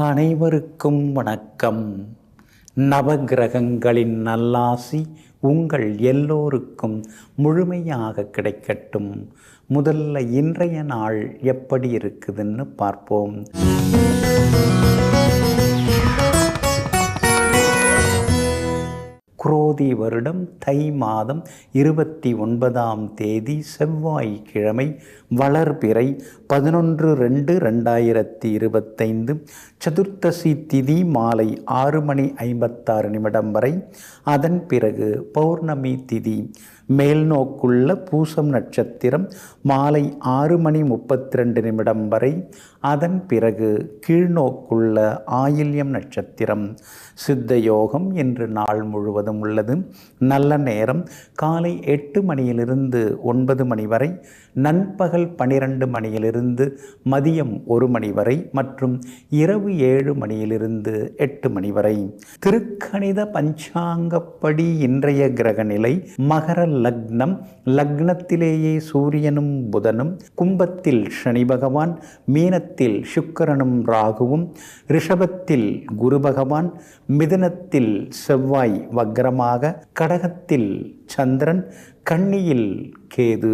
அனைவருக்கும் வணக்கம். நவகிரகங்களின் நல்லாசி உங்கள் எல்லோருக்கும் முழுமையாக கிடைக்கட்டும். முதல்ல இன்றைய நாள் எப்படி இருக்குதுன்னு பார்ப்போம். குரோதி வருடம் தை மாதம் 29ஆம் தேதி செவ்வாய்க்கிழமை, வளர்பிறை 11/2/2025, சதுர்த்தசி திதி மாலை 6:56 வரை. அதன் பிறகு பௌர்ணமி திதி. மேல்நோக்குள்ள பூசம் நட்சத்திரம் மாலை 6:32 வரை. அதன் பிறகு கீழ்நோக்குள்ள ஆயில்யம் நட்சத்திரம். சித்த யோகம் என்று நாள் முழுவதும் உள்ளது. நல்ல நேரம் காலை 8 மணியிலிருந்து 9 மணி வரை, நண்பகல் 12 மணியிலிருந்து மதியம் 1 மணி வரை மற்றும் இரவு 7 மணியிலிருந்து 8 மணி வரை. திருக்கணித பஞ்சாங்கப்படி இன்றைய கிரக நிலை: மகர லக்னம். லக்னத்திலேயே சூரியனும் புதனும், கும்பத்தில் சனி பகவான், மீனத்தில் சுக்கிரனும் ராகுவும், ரிஷபத்தில் குரு பகவான், மிதுனத்தில் செவ்வாய் வக்ரமாக, கடகத்தில் சந்திரன், கன்னியில் கேது.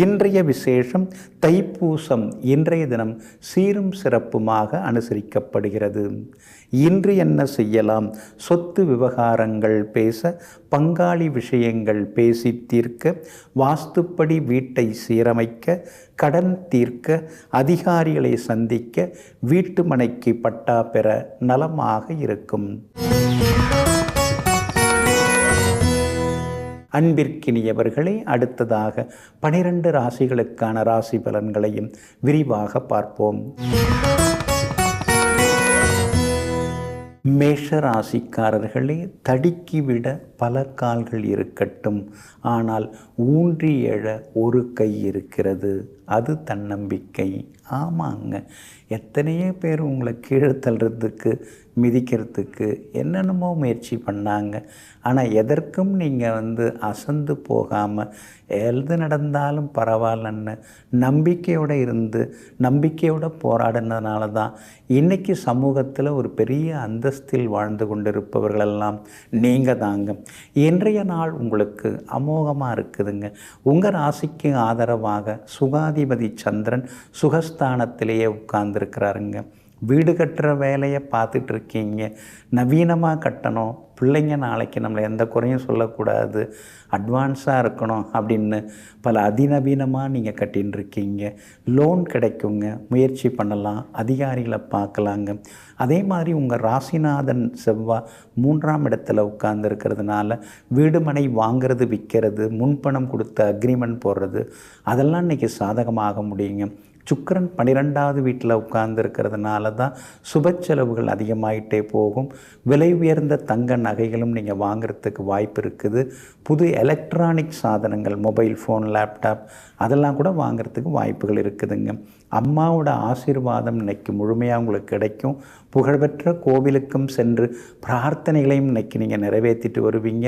இன்றைய விசேஷம் தைப்பூசம். இன்றைய தினம் சீரும் சிறப்புமாக அனுசரிக்கப்படுகிறது. இன்று என்ன செய்யலாம்? சொத்து விவகாரங்கள் பேச, பங்காளி விஷயங்கள் பேசி தீர்க்க, வாஸ்துப்படி வீட்டை சீரமைக்க, கடன் தீர்க்க, அதிகாரிகளை சந்திக்க, வீட்டு மனைக்கு பட்டா பெற நலமாக இருக்கும். அன்பிற்கினியவர்களே, அடுத்ததாக 12 ராசிகளுக்கான ராசி பலன்களையும் விரிவாக பார்ப்போம். மேஷ ராசிக்காரர்களே, தடுக்கிவிட பல கால்கள் இருக்கட்டும், ஆனால் ஊன்றி எழ ஒரு கை இருக்கிறது. அது தன்னம்பிக்கை. ஆமாங்க, எத்தனையோ பேர் உங்களை கீழே தள்ளுறதுக்கு, மிதிக்கிறதுக்கு என்னென்னமோ முயற்சி பண்ணாங்க. ஆனால் எதற்கும் நீங்கள் அசந்து போகாமல் எது நடந்தாலும் பரவாயில்லன்னு நம்பிக்கையோடு இருந்து நம்பிக்கையோடு போராடினதுனால தான் இன்றைக்கி சமூகத்தில் ஒரு பெரிய அந்தஸ்தில் வாழ்ந்து கொண்டிருப்பவர்களெல்லாம் நீங்கள் தாங்க. இன்றைய நாள் உங்களுக்கு அமோகமாக இருக்குதுங்க. உங்கள் ராசிக்கு ஆதரவாக சுகாதிபதி சந்திரன் சுகஸ்தானத்திலேயே உட்கார்ந்துருக்கிறாருங்க. வீடு கட்டுற வேலையை பார்த்துட்ருக்கீங்க. நவீனமாக கட்டணும், பிள்ளைங்க நாளைக்கு நம்மளை எந்த குறையும் சொல்லக்கூடாது, அட்வான்ஸாக இருக்கணும் அப்படின்னு பல அதிநவீனமாக நீங்கள் கட்டின்னு இருக்கீங்க. லோன் கிடைக்குங்க, முயற்சி பண்ணலாம், அதிகாரிகளை பார்க்கலாங்க. அதே மாதிரி உங்கள் ராசிநாதன் செவ்வாய் 3ஆம் இடத்துல உட்கார்ந்துருக்கிறதுனால வீடு மனை வாங்கிறது, விற்கிறது, முன்பணம் கொடுத்து அக்ரிமெண்ட் போடுறது, அதெல்லாம் இன்றைக்கி சாதகமாக முடியுங்க. சுக்கிரன் 12ஆவது வீட்டில் உட்கார்ந்துருக்கிறதுனால தான் சுப செலவுகள் அதிகமாயிட்டே போகும். விலை உயர்ந்த தங்க நகைகளும் நீங்கள் வாங்கிறதுக்கு வாய்ப்பு இருக்குது. புது எலக்ட்ரானிக் சாதனங்கள், மொபைல் ஃபோன், லேப்டாப், அதெல்லாம் கூட வாங்கிறதுக்கு வாய்ப்புகள் இருக்குதுங்க. அம்மாவோட ஆசீர்வாதம் இன்றைக்கி முழுமையாக உங்களுக்கு கிடைக்கும். புகழ்பெற்ற கோவிலுக்கும் சென்று பிரார்த்தனைகளையும் இன்றைக்கி நீங்கள் நிறைவேற்றிட்டு வருவீங்க.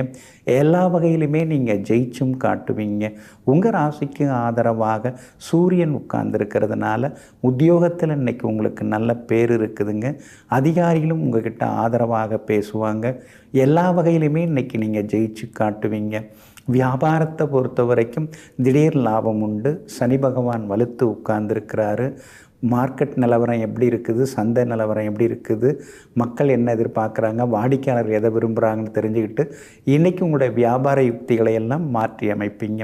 எல்லா வகையிலுமே நீங்கள் ஜெயிச்சும் காட்டுவீங்க. உங்கள் ராசிக்கு ஆதரவாக சூரியன் உட்கார்ந்துருக்கிறதுனால உத்தியோகத்தில் இன்றைக்கி உங்களுக்கு நல்ல பேர் இருக்குதுங்க. அதிகாரிகளும் உங்கள்கிட்ட ஆதரவாக பேசுவாங்க. எல்லா வகையிலுமே இன்றைக்கி நீங்கள் ஜெயிச்சு காட்டுவீங்க. வியாபாரத்தை பொறுத்த வரைக்கும் திடீர் லாபம் உண்டு. சனி பகவான் வலுத்து உட்கார்ந்துருக்கிறாரு. மார்க்கெட் நிலவரம் எப்படி இருக்குது, சந்தை நிலவரம் எப்படி இருக்குது, மக்கள் என்ன எதிர்பார்க்குறாங்க, வாடிக்கையாளர் எதை விரும்புகிறாங்கன்னு தெரிஞ்சுக்கிட்டு இன்றைக்கி உங்களுடைய வியாபார யுக்திகளை எல்லாம் மாற்றி அமைப்பீங்க.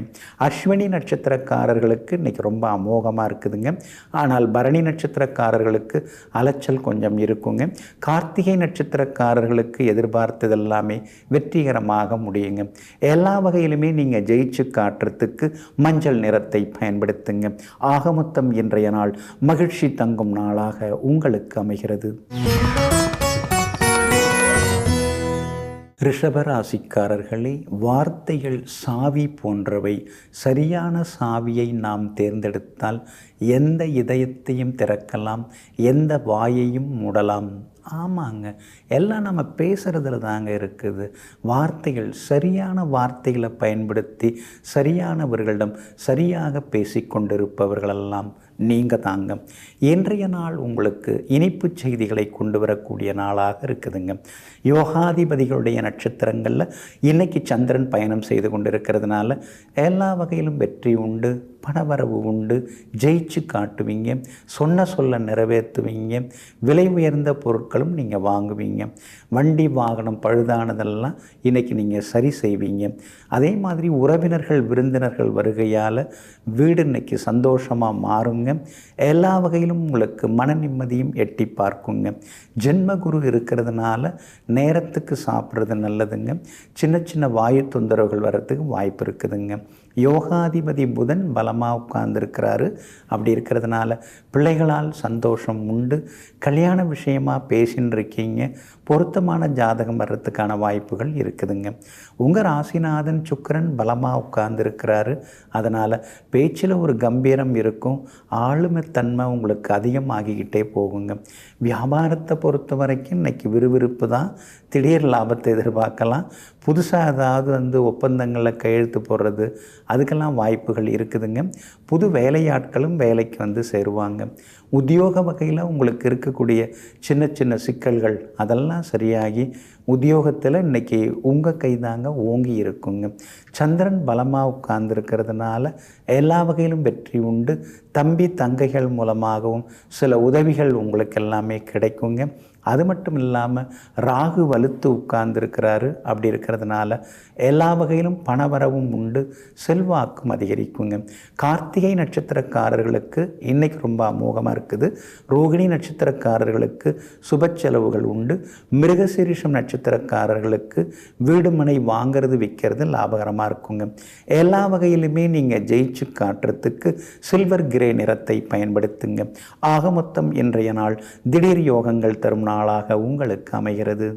அஸ்வினி நட்சத்திரக்காரர்களுக்கு இன்றைக்கி ரொம்ப அமோகமாக இருக்குதுங்க. ஆனால் பரணி நட்சத்திரக்காரர்களுக்கு அலைச்சல் கொஞ்சம் இருக்குங்க. கார்த்திகை நட்சத்திரக்காரர்களுக்கு எதிர்பார்த்தது எல்லாமே வெற்றிகரமாக முடியுங்க. எல்லா வகையிலுமே நீங்கள் ஜெயிச்சு காட்டுறதுக்கு மஞ்சள் நிறத்தை பயன்படுத்துங்க. ஆகமொத்தம் இன்றைய நாள் மகிழ்ச்சி தங்கும் நாளாக உங்களுக்கு அமைகிறது. ரிஷபராசிக்காரர்களே, வார்த்தைகள் சாவி போன்றவை. சரியான சாவியை நாம் தேர்ந்தெடுத்தால் எந்த இதயத்தையும் திறக்கலாம், எந்த வாயையும் மூடலாம். ஆமாங்க, எல்லாம் நம்ம பேசுகிறதுல தாங்க இருக்குது. வார்த்தைகள், சரியான வார்த்தைகளை பயன்படுத்தி சரியானவர்களிடம் சரியாக பேசி கொண்டிருப்பவர்களெல்லாம் நீங்கள் தாங்க. இன்றைய நாள் உங்களுக்கு இனிப்பு செய்திகளை கொண்டு வரக்கூடிய நாளாக இருக்குதுங்க. யோகாதிபதிகளுடைய நட்சத்திரங்களில் இன்றைக்கி சந்திரன் பயணம் செய்து கொண்டிருக்கிறதுனால எல்லா வகையிலும் வெற்றி உண்டு, பணவரவு உண்டு, ஜெயிச்சு காட்டுவீங்க, சொன்ன சொல்ல நிறைவேற்றுவீங்க, விலை உயர்ந்த பொருட்களும் நீங்கள் வாங்குவீங்க, வண்டி வாகனம் பழுதானதெல்லாம் இன்றைக்கி நீங்கள் சரி செய்வீங்க. அதே மாதிரி உறவினர்கள் விருந்தினர்கள் வருகையால் வீடு இன்றைக்கி சந்தோஷமாக மாறுங்க. எல்லா வகையிலும் உங்களுக்கு மன நிம்மதியும் எட்டி பார்க்குங்க. ஜென்மகுரு இருக்கிறதுனால நேரத்துக்கு சாப்பிட்றது நல்லதுங்க. சின்ன சின்ன வாயு தொந்தரவுகள் வர்றதுக்கு வாய்ப்பு இருக்குதுங்க. யோகாதிபதி புதன் பலமாக உட்கார்ந்துருக்கிறாரு. அப்படி இருக்கிறதுனால பிள்ளைகளால் சந்தோஷம் உண்டு. கல்யாண விஷயமாக பேசின்னு இருக்கீங்க, பொருத்தமான ஜாதகம் வர்றதுக்கான வாய்ப்புகள் இருக்குதுங்க. உங்கள் ராசிநாதன் சுக்கிரன் பலமாக உட்கார்ந்துருக்கிறாரு. அதனால் பேச்சில் ஒரு கம்பீரம் இருக்கும், ஆளுமைத்தன்மை உங்களுக்கு அதிகமாகிக்கிட்டே போகுங்க. வியாபாரத்தை பொறுத்த வரைக்கும் இன்றைக்கி விறுவிறுப்பு தான். திடீர் லாபத்தை எதிர்பார்க்கலாம். புதுசாக ஏதாவது ஒப்பந்தங்களில் கையெழுத்து போடுறது அதுக்கெல்லாம் வாய்ப்புகள் இருக்குதுங்க. புது வேலையாட்களும் வேலைக்கு சேருவாங்க. உத்தியோக வகையில் உங்களுக்கு இருக்கக்கூடிய சின்ன சின்ன சிக்கல்கள் அதெல்லாம் சரியாகி உத்தியோகத்தில் இன்றைக்கி உங்கள் கைதாங்க ஓங்கி இருக்குங்க. சந்திரன் பலமாக உட்கார்ந்துருக்கிறதுனால எல்லா வகையிலும் வெற்றி உண்டு. தம்பி தங்கைகள் மூலமாகவும் சில உதவிகள் உங்களுக்கு எல்லாமே கிடைக்குங்க. அது மட்டும் இல்லாமல் ராகு வலுத்து உட்கார்ந்துருக்கிறாரு. அப்படி இருக்கிறதுனால எல்லா வகையிலும் பணவரவும் உண்டு, செல்வாக்கும் அதிகரிக்குங்க. கார்த்திகை நட்சத்திரக்காரர்களுக்கு இன்றைக்கி ரொம்ப அமோகமாக இருக்குது. ரோகிணி நட்சத்திரக்காரர்களுக்கு சுப செலவுகள் உண்டு. மிருகசீரிஷம் நட்சத்திரக்காரர்களுக்கு வீடு மனை வாங்கிறது விற்கிறது லாபகரமாக இருக்குங்க. எல்லா வகையிலுமே நீங்கள் ஜெயிச்சு காட்டுறதுக்கு சில்வர் கிரே நிறத்தை பயன்படுத்துங்க. ஆக மொத்தம் இன்றைய நாள் திடீர் யோகங்கள் தரும் நாளாக உங்களுக்கு அமைகிறது.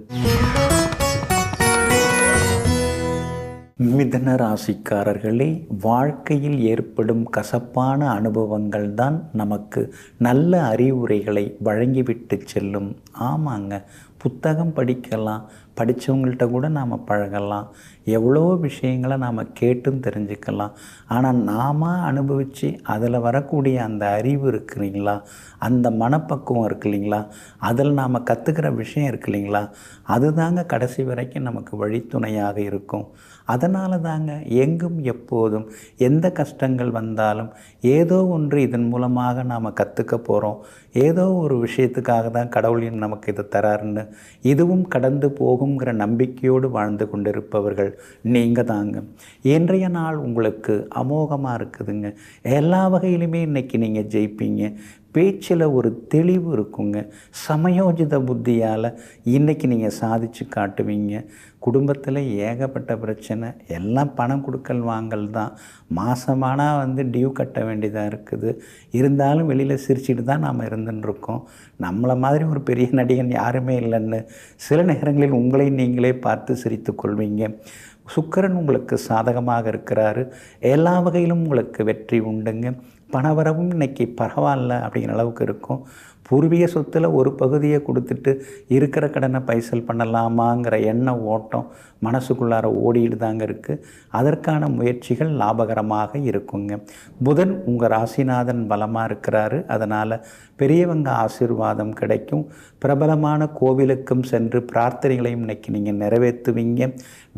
மிதுன ராசிக்காரர்களே, வாழ்க்கையில் ஏற்படும் கசப்பான அனுபவங்கள் தான் நமக்கு நல்ல அறிவுரைகளை வழங்கிவிட்டு செல்லும். ஆமாங்க, புத்தகம் படிக்கலாம், படித்தவங்கள்ட்ட கூட நாம் பழகலாம், எவ்வளோ விஷயங்களை நாம் கேட்டும் தெரிஞ்சுக்கலாம். ஆனால் நாம் அனுபவித்து அதில் வரக்கூடிய அந்த அறிவு இருக்கு இல்லைங்களா, அந்த மனப்பக்குவம் இருக்கு இல்லைங்களா, அதில் நாம் கற்றுக்கிற விஷயம் இருக்கு இல்லைங்களா, அதுதாங்க கடைசி வரைக்கும் நமக்கு வழித்துணையாக இருக்கும். அதனால தாங்க எங்கும் எப்போதும் எந்த கஷ்டங்கள் வந்தாலும் ஏதோ ஒன்று இதன் மூலமாக நாம் கற்றுக்க போகிறோம், ஏதோ ஒரு விஷயத்துக்காக தான் கடவுளின் நமக்கு இதை தராருன்னு இதுவும் கடந்து போகுங்கிற நம்பிக்கையோடு வாழ்ந்து கொண்டிருப்பவர்கள் நீங்கள் தாங்க. இன்றைய நாள் உங்களுக்கு அமோகமாக இருக்குதுங்க. எல்லா வகையிலுமே இன்றைக்கி நீங்கள் ஜெயிப்பீங்க. பேச்சில் ஒரு தெளிவு இருக்குங்க. சமயோஜித புத்தியால் இன்றைக்கி நீங்கள் சாதித்து காட்டுவீங்க. குடும்பத்தில் ஏகப்பட்ட பிரச்சனை, எல்லாம் பணம் கொடுக்கல் வாங்கல் தான். மாதமானால் டியூ கட்ட வேண்டியதாக இருக்குது. இருந்தாலும் வெளியில் சிரிச்சிட்டு தான் நாம் இருந்துட்டுருக்கோம். நம்மளை மாதிரி ஒரு பெரிய நடிகன் யாருமே இல்லைன்னு சில நேரங்களில் உங்களை நீங்களே பார்த்து சிரித்து கொள்வீங்க. சுக்கிரன் உங்களுக்கு சாதகமாக இருக்கிறாரு. எல்லா வகையிலும் உங்களுக்கு வெற்றி உண்டுங்க. பணவரவும் இன்றைக்கி பரவாயில்ல அப்படிங்கிற அளவுக்கு இருக்கும். பூர்வீக சொத்தில் ஒரு பகுதியை கொடுத்துட்டு இருக்கிற கடனை பைசல் பண்ணலாமாங்கிற எண்ண ஓட்டம் மனசுக்குள்ளார ஓடிட்டு தாங்க இருக்குது. அதற்கான முயற்சிகள் லாபகரமாக இருக்குங்க. புதன் உங்கள் ராசிநாதன் பலமாக இருக்கிறாரு. அதனால் பெரியவங்க ஆசீர்வாதம் கிடைக்கும். பிரபலமான கோவிலுக்கும் சென்று பிரார்த்தனைகளையும் இன்றைக்கி நீங்கள் நிறைவேற்றுவீங்க.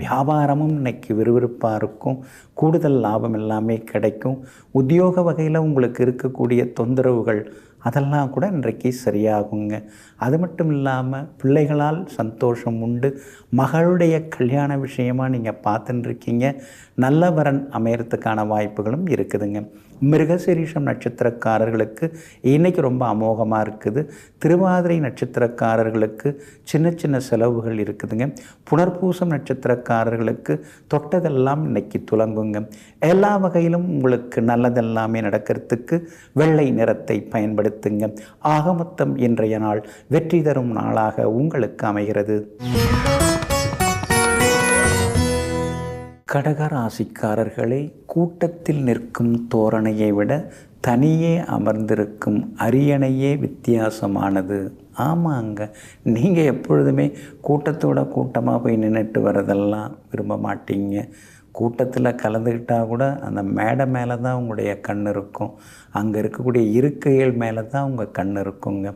வியாபாரமும் இன்றைக்கி விறுவிறுப்பாக இருக்கும். கூடுதல் லாபம் எல்லாமே கிடைக்கும். உத்தியோக வகையில் உங்களுக்கு இருக்கக்கூடிய தொந்தரவுகள் அதெல்லாம் கூட இன்றைக்கு சரியாகுங்க. அது மட்டும் இல்லாமல் பிள்ளைகளால் சந்தோஷம் உண்டு. மகளுடைய கல்யாண விஷயமாக நீங்கள் பார்த்துட்டுருக்கீங்க. நல்ல வரன் அமையறதுக்கான வாய்ப்புகளும் இருக்குதுங்க. மிருகசீரிஷம் நட்சத்திரக்காரர்களுக்கு இன்றைக்கி ரொம்ப அமோகமாக இருக்குது. திருவாதிரை நட்சத்திரக்காரர்களுக்கு சின்ன சின்ன செலவுகள் இருக்குதுங்க. புனர்பூசம் நட்சத்திரக்காரர்களுக்கு தொட்டதெல்லாம் இன்றைக்கி துலங்குங்க. எல்லா வகையிலும் உங்களுக்கு நல்லதெல்லாமே நடக்கிறதுக்கு வெள்ளை நிறத்தை பயன்படுத்துங்க. ஆக மொத்தம் இன்றைய நாள் வெற்றி தரும் நாளாக உங்களுக்கு அமைகிறது. கடகராசிக்காரர்களே, கூட்டத்தில் நிற்கும் தோரணையை விட தனியே அமர்ந்திருக்கும் அரியணையே வித்தியாசமானது. ஆமாங்க, நீங்கள் எப்பொழுதுமே கூட்டத்தோட கூட்டமாக போய் நின்றுட்டு வரதெல்லாம் விரும்ப மாட்டீங்க. கூட்டத்தில் கலந்துக்கிட்டால் கூட அந்த மேடை மேலே தான் உங்களுடைய கண் இருக்கும், அங்கே இருக்கக்கூடிய இருக்கைகள் மேலே தான் உங்கள் கண் இருக்குங்க.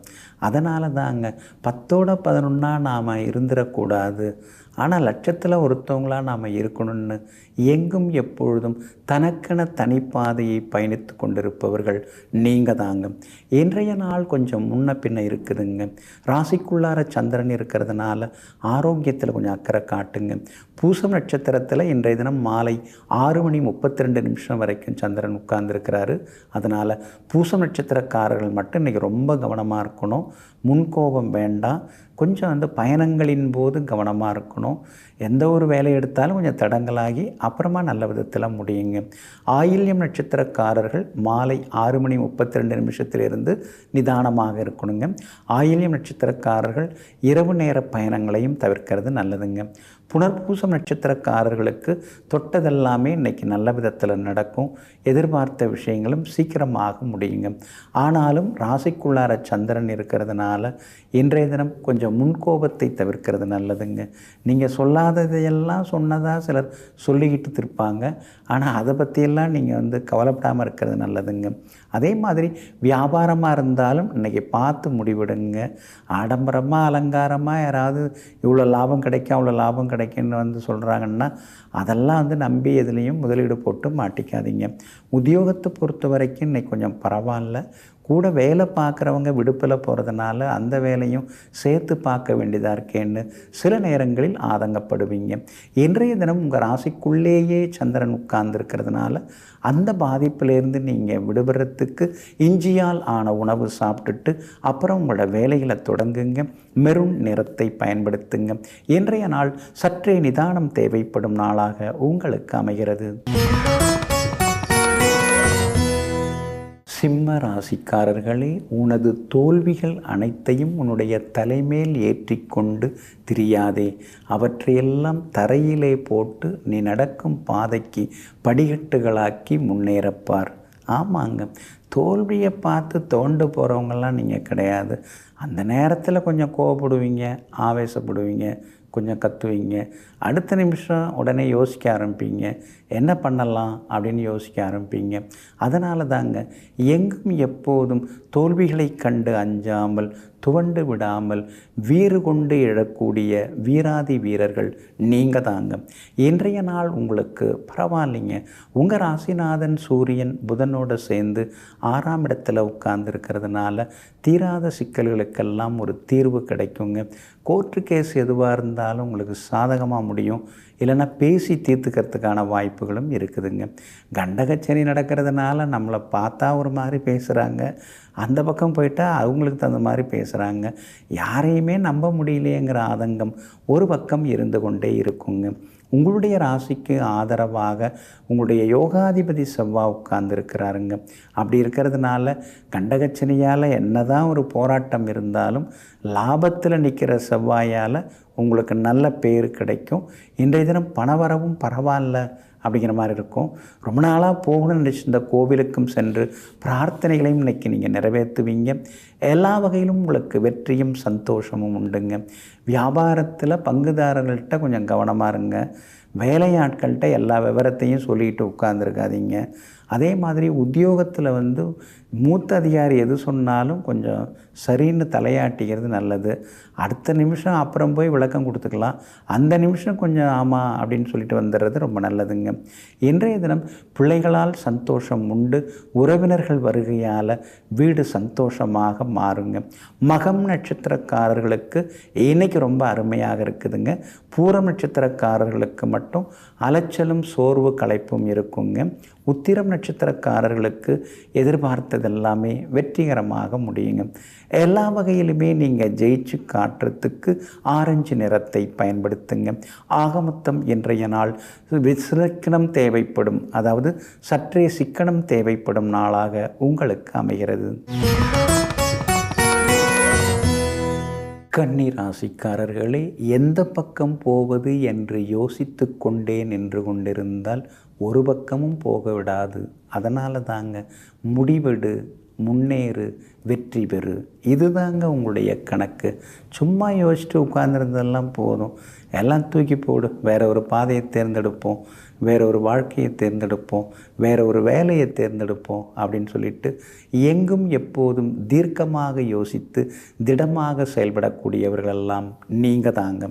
அதனால தாங்க 10ஓட 11 நாம் இருந்துடக்கூடாது, ஆனால் லட்சத்தில் ஒருத்தவங்களாக நாம் இருக்கணும்னு எங்கும் எப்பொழுதும் தனக்கென தனிப்பாதையை பயணித்து கொண்டிருப்பவர்கள் நீங்கள் தாங்க. இன்றைய நாள் கொஞ்சம் முன்ன பின்ன இருக்குதுங்க. ராசிக்குள்ளார சந்திரன் இருக்கிறதுனால ஆரோக்கியத்தில் கொஞ்சம் அக்கறை காட்டுங்க. பூசம் நட்சத்திரத்தில் இன்றைய தினம் மாலை 6:32 வரைக்கும் சந்திரன் உட்கார்ந்துருக்கிறாரு. அதனால் பூசம் நட்சத்திரக்காரர்கள் மட்டும் இன்றைக்கி ரொம்ப கவனமாக இருக்கணும். முன்கோபம் வேண்டாம். கொஞ்சம் பயணங்களின் போது கவனமாக இருக்கணும். எந்த ஒரு வேலை எடுத்தாலும் கொஞ்சம் தடங்களாகி அப்புறமா நல்ல விதத்தில் முடியுங்க. ஆயில்யம் நட்சத்திரக்காரர்கள் மாலை 6:32 நிதானமாக இருக்கணுங்க. ஆயில்யம் நட்சத்திரக்காரர்கள் இரவு நேர பயணங்களையும் தவிர்க்கிறது நல்லதுங்க. புனர்பூசம் நட்சத்திரக்காரர்களுக்கு தொட்டதெல்லாமே இன்றைக்கி நல்ல விதத்தில் நடக்கும். எதிர்பார்த்த விஷயங்களும் சீக்கிரமாக முடியுங்க. ஆனாலும் ராசிக்குள்ளார சந்திரன் இருக்கிறதுனால இன்றைய தினம் கொஞ்சம் முன்கோபத்தை தவிர்க்கிறது நல்லதுங்க. நீங்கள் சொல்லாததையெல்லாம் சொன்னதாக சிலர் சொல்லிக்கிட்டு திருப்பாங்க. ஆனால் அதை பற்றியெல்லாம் நீங்கள் கவலைப்படாமல் இருக்கிறது நல்லதுங்க. அதே மாதிரி வியாபாரமாக இருந்தாலும் இன்றைக்கி பார்த்து முடிவிடுங்க. ஆடம்பரமாக அலங்காரமாக யாராவது இவ்வளோ லாபம் கிடைக்கும் அவ்வளோ லாபம் கிடைக்குன்னு சொல்கிறாங்கன்னா அதெல்லாம் நம்பி எதுலேயும் முதலீடு போட்டு மாட்டிக்காதீங்க. உத்தியோகத்தை பொறுத்த வரைக்கும் இன்றைக்கி கொஞ்சம் பரவாயில்ல. கூட வேலை பார்க்குறவங்க விடுப்பில் போகிறதுனால அந்த வேலையும் சேர்த்து பார்க்க வேண்டியதாக இருக்கேன்னு சில நேரங்களில் ஆதங்கப்படுவீங்க. இன்றைய தினம் உங்கள் ராசிக்குள்ளேயே சந்திரன் உட்கார்ந்துருக்கிறதுனால அந்த பாதிப்பிலேருந்து நீங்கள் விடுபடுறதுக்கு இஞ்சியால் ஆன உணவு சாப்பிட்டுட்டு அப்புறம் உங்களோட வேலைகளை தொடங்குங்க. மெரூன் நிறத்தை பயன்படுத்துங்க. இன்றைய நாள் சற்றே நிதானம் தேவைப்படும் நாளாக உங்களுக்கு அமைகிறது. சிம்ம ராசிக்காரர்களே, உனது தோல்விகள் அனைத்தையும் உன்னுடைய தலைமேல் ஏற்றிக்கொண்டு திரியாதே. அவற்றையெல்லாம் தரையிலே போட்டு நீ நடக்கும் பாதைக்கு படிக்கட்டுகளாக்கி முன்னேறப்பார். ஆமாங்க, தோல்வியை பார்த்து தோண்டு போகிறவங்கெல்லாம் நீங்கள் கிடையாது. அந்த நேரத்தில் கொஞ்சம் கோவப்படுவீங்க, ஆவேசப்படுவீங்க, கொஞ்சம் கத்துவீங்க. அடுத்த நிமிஷம் உடனே யோசிக்க ஆரம்பிப்பீங்க, என்ன பண்ணலாம் அப்படின்னு யோசிக்க ஆரம்பிப்பீங்க. அதனால தாங்க எங்கும் எப்போதும் தோல்விகளை கண்டு அஞ்சாமல் துவண்டு விடாமல் வீறு கொண்டு எழக்கூடிய வீராதி வீரர்கள் நீங்கள் தாங்க. இன்றைய நாள் உங்களுக்கு பரவாயில்லைங்க. உங்கள் ராசிநாதன் சூரியன் புதனோடு சேர்ந்து 6ஆம் இடத்துல உட்கார்ந்துருக்கிறதுனால தீராத சிக்கல்களுக்கெல்லாம் ஒரு தீர்வு கிடைக்குங்க. கோர்ட்டு கேஸ் எதுவாக இருந்தாலும் உங்களுக்கு சாதகமாக முடியும். இல்லைன்னா பேசி தீர்த்துக்கிறதுக்கான வாய்ப்புகளும் இருக்குதுங்க. கண்டகச்சனி நடக்கிறதுனால நம்மளை பார்த்தா ஒரு மாதிரி பேசுகிறாங்க, அந்த பக்கம் போயிட்டால் அவங்களுக்கு தகுந்த மாதிரி பேசுகிறாங்க. யாரையுமே நம்ப முடியலையேங்கிற ஆதங்கம் ஒரு பக்கம் இருந்து கொண்டே இருக்குங்க. உங்களுடைய ராசிக்கு ஆதரவாக உங்களுடைய யோகாதிபதி செவ்வாய் உட்கார்ந்துருக்கிறாருங்க. அப்படி இருக்கிறதுனால கண்டகச்சனியால் என்ன தான் ஒரு போராட்டம் இருந்தாலும் லாபத்தில் நிற்கிற செவ்வாயால் உங்களுக்கு நல்ல பேர் கிடைக்கும். இன்றைய தினம் பணவரவும் பரவாயில்ல அப்படிங்கிற மாதிரி இருக்கும். ரொம்ப நாளாக போகணும்னு நினச்சிருந்த கோவிலுக்கும் சென்று பிரார்த்தனைகளையும் இன்றைக்கி நீங்கள் நிறைவேற்றுவீங்க. எல்லா வகையிலும் உங்களுக்கு வெற்றியும் சந்தோஷமும் உண்டுங்க. வியாபாரத்தில் பங்குதாரர்கள்ட்ட கொஞ்சம் கவனமாக இருங்க. வேலையாட்கள்கிட்ட எல்லா விவரத்தையும் சொல்லிட்டு உட்கார்ந்துருக்காதீங்க. அதே மாதிரி உத்தியோகத்தில் மூத்த அதிகாரி எது சொன்னாலும் கொஞ்சம் சரின்னு தலையாட்டிக்கிறது நல்லது. அடுத்த நிமிஷம் அப்புறம் போய் விளக்கம் கொடுத்துக்கலாம், அந்த நிமிஷம் கொஞ்சம் ஆமாம் அப்படின்னு சொல்லிட்டு வந்துடுறது ரொம்ப நல்லதுங்க. இன்றைய தினம் பிள்ளைகளால் சந்தோஷம் உண்டு. உறவினர்கள் வருகையால் வீடு சந்தோஷமாக மாறுங்க. மகம் நட்சத்திரக்காரர்களுக்கு இன்றைக்கி ரொம்ப அருமையாக இருக்குதுங்க. பூரம் நட்சத்திரக்காரர்களுக்கு மட்டும் அலைச்சலும் சோர்வு களைப்பும் இருக்குங்க. உத்திரம் நட்சத்திரக்காரர்களுக்கு எதிர்பார்த்ததெல்லாமே வெற்றிகரமாக முடியுங்க. எல்லா வகையிலுமே நீங்கள் ஜெயிச்சு காட்டுறதுக்கு ஆரஞ்சு நிறத்தை பயன்படுத்துங்க. ஆக மொத்தம் இன்றைய நாள் சிக்கனம் தேவைப்படும், அதாவது சற்றே சிக்கனம் தேவைப்படும் நாளாக உங்களுக்கு அமைகிறது. கன்னி ராசிக்காரர்களே, எந்த பக்கம் போவது என்று யோசித்து கொண்டே நின்று கொண்டிருந்தால் ஒரு பக்கமும் போக விடாது. அதனால தாங்க முடிவெடு, முன்னேறு, வெற்றி பெறு. இதுதாங்க உங்களுடைய கணக்கு. சும்மா யோசிச்சுட்டு உட்கார்ந்துருந்ததெல்லாம் போதும், எல்லாம் தூக்கி போடு, வேற ஒரு பாதையை தேர்ந்தெடுப்போம், வேற ஒரு வாழ்க்கையை தேர்ந்தெடுப்போம், வேற ஒரு வேலையை தேர்ந்தெடுப்போம் அப்படின்னு சொல்லிட்டு எங்கும் எப்போதும் தீர்க்கமாக யோசித்து திடமாக செயல்படக்கூடியவர்களெல்லாம் நீங்கள் தாங்க.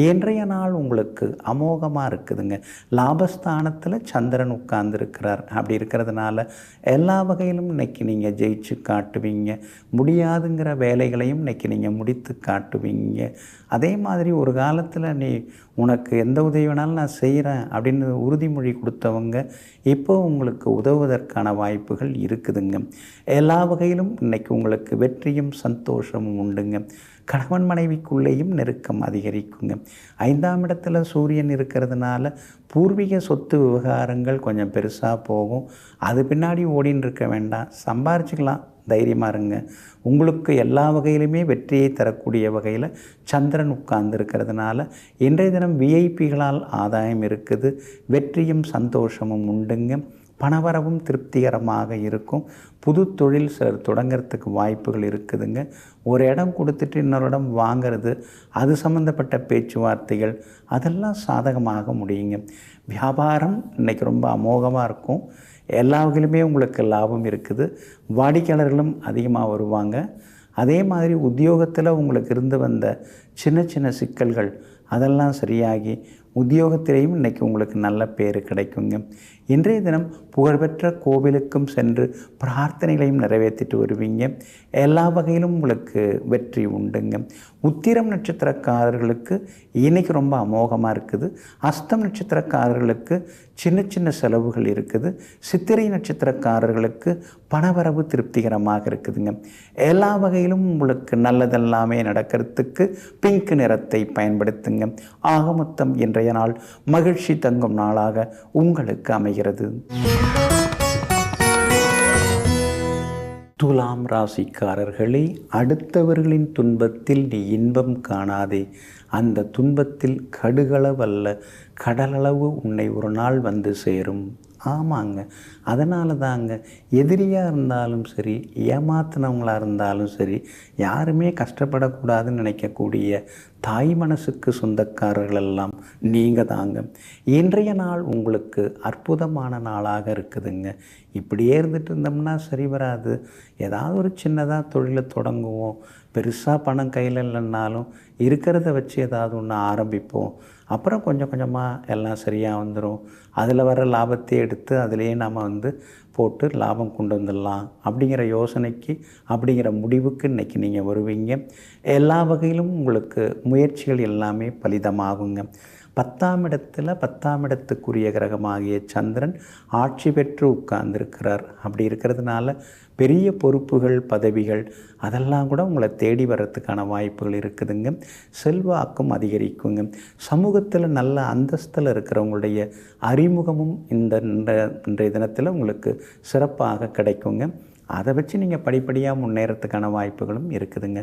இன்றைய நாள் உங்களுக்கு அமோகமாக இருக்குதுங்க. லாபஸ்தானத்தில் சந்திரன் உட்கார்ந்துருக்கிறார். அப்படி இருக்கிறதுனால எல்லா வகையிலும் இன்னைக்கு நீங்கள் ஜெயிச்சு காட்டுவீங்க. முடியாதுங்கிற வேலைகளையும் இன்னைக்கு நீங்கள் முடித்து காட்டுவீங்க. அதே மாதிரி ஒரு காலத்தில் உனக்கு எந்த உதவி வேணாலும் நான் செய்கிறேன் அப்படின்னு உறுதிமொழி கொடுத்தவங்க இப்போ உங்களுக்கு உதவுவதற்கான வாய்ப்புகள் இருக்குதுங்க. எல்லா வகையிலும் இன்றைக்கி உங்களுக்கு வெற்றியும் சந்தோஷமும் உண்டுங்க. கணவன் மனைவிக்குள்ளேயும் நெருக்கம் அதிகரிக்குங்க. 5ஆம் இடத்துல சூரியன் இருக்கிறதுனால பூர்வீக சொத்து விவகாரங்கள் கொஞ்சம் பெருசாக போகும். அது பின்னாடி ஓடின்னு இருக்க வேண்டாம், சம்பாரிச்சுக்கலாம், தைரியமாக இருங்க. உங்களுக்கு எல்லா வகையிலுமே வெற்றியை தரக்கூடிய வகையில் சந்திரன் உட்கார்ந்துருக்கிறதுனால இன்றைய தினம் விஐபிகளால் ஆதாயம் இருக்குது. வெற்றியும் சந்தோஷமும் உண்டுங்க. பணவரவும் திருப்திகரமாக இருக்கும். புது தொழில் சிலர் தொடங்கிறதுக்கு வாய்ப்புகள் இருக்குதுங்க. ஒரு இடம் கொடுத்துட்டு இன்னொரு இடம் வாங்கிறது, அது சம்மந்தப்பட்ட பேச்சுவார்த்தைகள் அதெல்லாம் சாதகமாக முடியுங்க. வியாபாரம் இன்றைக்கி ரொம்ப அமோகமாக இருக்கும். எல்லா வகையிலுமே உங்களுக்கு லாபம் இருக்குது. வாடிக்கையாளர்களும் அதிகமாக வருவாங்க. அதே மாதிரி உத்தியோகத்தில் உங்களுக்கு இருந்து வந்த சின்ன சின்ன சிக்கல்கள் அதெல்லாம் சரியாகி உத்தியோகத்திலேயும் இன்றைக்கி உங்களுக்கு நல்ல பேர் கிடைக்குங்க. இன்றைய தினம் புகழ்பெற்ற கோவிலுக்கும் சென்று பிரார்த்தனைகளையும் நிறைவேற்றிட்டு வருவீங்க. எல்லா வகையிலும் உங்களுக்கு வெற்றி உண்டுங்க. உத்திரம் நட்சத்திரக்காரர்களுக்கு இன்றைக்கி ரொம்ப அமோகமாக இருக்குது. அஸ்தம் நட்சத்திரக்காரர்களுக்கு சின்ன சின்ன செலவுகள் இருக்குது. சித்திரை நட்சத்திரக்காரர்களுக்கு பணவரவு திருப்திகரமாக இருக்குதுங்க. எல்லா வகையிலும் உங்களுக்கு நல்லதெல்லாமே நடக்கிறதுக்கு பிங்க் நிறத்தை பயன்படுத்துங்க. ஆக மொத்தம் இன்றைய நாள் மகிழ்ச்சி தங்கும் நாளாக உங்களுக்கு அமைகிறது. துலாம் ராசிக்காரர்களே, அடுத்தவர்களின் துன்பத்தில் நீ இன்பம் காணாதே. அந்த துன்பத்தில் கடுகளவல்ல கடலளவு உன்னை ஒரு நாள் வந்து சேரும். ஆமாங்க, அதனால தாங்க எதிரியாக இருந்தாலும் சரி, ஏமாத்தினவங்களாக இருந்தாலும் சரி, யாருமே கஷ்டப்படக்கூடாதுன்னு நினைக்கக்கூடிய தாய் மனசுக்கு சொந்தக்காரர்களெல்லாம் நீங்கள் தாங்க. இன்றைய நாள் உங்களுக்கு அற்புதமான நாளாக இருக்குதுங்க. இப்படியே இருந்துட்டு இருந்தோம்னா சரி வராது. ஏதாவது ஒரு சின்னதாக தொழிலை தொடங்குவோம். பெருசாக பணம் கையில் இல்லைன்னாலும் இருக்கிறத வச்சு ஏதாவது ஒன்று ஆரம்பிப்போம். அப்புறம் கொஞ்சம் கொஞ்சமாக எல்லாம் சரியாக வந்துடும். அதில் வர லாபத்தை எடுத்து அதிலேயே நம்ம போட்டு லாபம் கொண்டு வந்துடலாம் அப்படிங்கிற யோசனைக்கு, அப்படிங்கிற முடிவுக்கு இன்றைக்கி நீங்கள் வருவீங்க. எல்லா வகையிலும் உங்களுக்கு முயற்சிகள் எல்லாமே பலிதமாகுங்க. 10ஆம் இடத்துக்குரிய கிரகமாகிய சந்திரன் ஆட்சி பெற்று உட்கார்ந்துருக்கிறார். அப்படி இருக்கிறதுனால பெரிய பொறுப்புகள், பதவிகள் அதெல்லாம் கூட உங்களை தேடி வர்றதுக்கான வாய்ப்புகள் இருக்குதுங்க. செல்வாக்கும் அதிகரிக்குங்க. சமூகத்தில் நல்ல அந்தஸ்தில் இருக்கிறவங்களுடைய அறிமுகமும் இன்றைய தினத்தில் உங்களுக்கு சிறப்பாக கிடைக்குங்க. அதை வச்சு நீங்கள் படிப்படியாக முன்னேறத்துக்கான வாய்ப்புகளும் இருக்குதுங்க.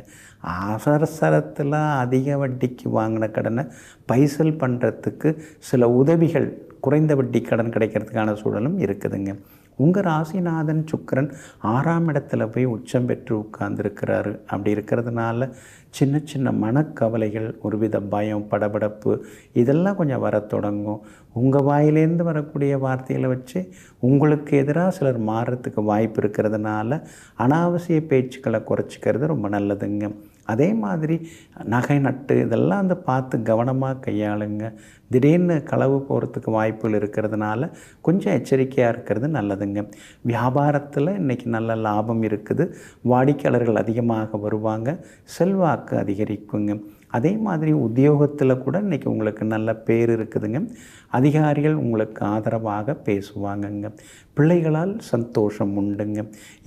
அவசரத்தில் அதிக வட்டிக்கு வாங்கின கடனை பைசல் பண்ணுறதுக்கு சில உதவிகள், குறைந்த வட்டி கடன் கிடைக்கிறதுக்கான சூழலும் இருக்குதுங்க. உங்கள் ராசிநாதன் சுக்கிரன் 6ஆம் இடத்துல போய் உச்சம் பெற்று உட்கார்ந்துருக்கிறாரு. அப்படி இருக்கிறதுனால சின்ன சின்ன மனக்கவலைகள், ஒருவித பயம், படபடப்பு இதெல்லாம் கொஞ்சம் வர தொடங்கும். உங்கள் வாயிலேருந்து வரக்கூடிய வார்த்தைகளை வச்சு உங்களுக்கு எதிராக சிலர் மாறுறதுக்கு வாய்ப்பு இருக்கிறதுனால அனாவசிய பேச்சுக்களை குறைச்சிக்கிறது ரொம்ப நல்லதுங்க. அதே மாதிரி நகை நட்டு இதெல்லாம் பார்த்து கவனமாக கையாளுங்க. திடீர்னு களவு போகிறதுக்கு வாய்ப்புகள் இருக்கிறதுனால கொஞ்சம் எச்சரிக்கையாக இருக்கிறது நல்லதுங்க. வியாபாரத்தில் இன்றைக்கி நல்ல லாபம் இருக்குது. வாடிக்கையாளர்கள் அதிகமாக வருவாங்க. செல்வாக்கு அதிகரிக்குங்க. அதே மாதிரி உத்தியோகத்தில் கூட இன்றைக்கி உங்களுக்கு நல்ல பேர் இருக்குதுங்க. அதிகாரிகள் உங்களுக்கு ஆதரவாக பேசுவாங்கங்க. பிள்ளைகளால் சந்தோஷம் உண்டுங்க.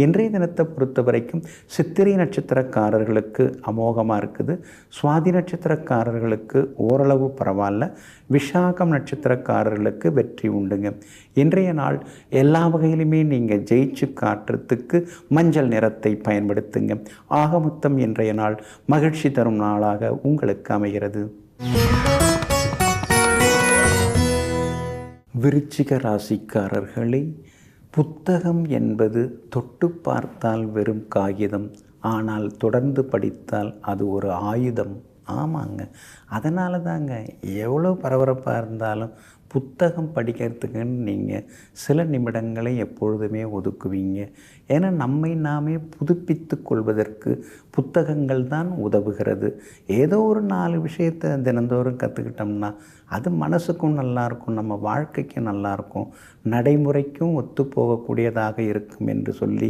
இன்றைய தினத்தை பொறுத்த வரைக்கும் சித்திரை நட்சத்திரக்காரர்களுக்கு அமோகமாக இருக்குது. சுவாதி நட்சத்திரக்காரர்களுக்கு ஓரளவு பரவாயில்ல. விஷாகம் நட்சத்திரக்காரர்களுக்கு வெற்றி உண்டுங்க. இன்றைய நாள் எல்லா வகையிலுமே நீங்கள் ஜெயிச்சு காட்டுறதுக்கு மஞ்சள் நிறத்தை பயன்படுத்துங்க. ஆக மொத்தம் இன்றைய நாள் மகிழ்ச்சி தரும் நாளாக உங்களுக்கு அமைகிறது. விருச்சிக ராசிக்காரர்களே, புத்தகம் என்பது தொட்டு பார்த்தால் வெறும் காகிதம், ஆனால் தொடர்ந்து படித்தால் அது ஒரு ஆயுதம். ஆமாங்க, அதனால தாங்க எவ்வளோ பரபரப்பாக இருந்தாலும் புத்தகம் படிக்கிறதுக்குன்னு நீங்கள் சில நிமிடங்களை எப்பொழுதுமே ஒதுக்குவீங்க. ஏன்னா நம்மை நாமே புதுப்பித்து கொள்வதற்கு புத்தகங்கள் தான் உதவுகிறது. ஏதோ ஒரு 4 விஷயத்தை தினந்தோறும் கற்றுக்கிட்டோம்னா அது மனசுக்கும் நல்லாயிருக்கும், நம்ம வாழ்க்கைக்கும் நல்லாயிருக்கும், நடைமுறைக்கும் ஒத்துப்போகக்கூடியதாக இருக்கும் என்று சொல்லி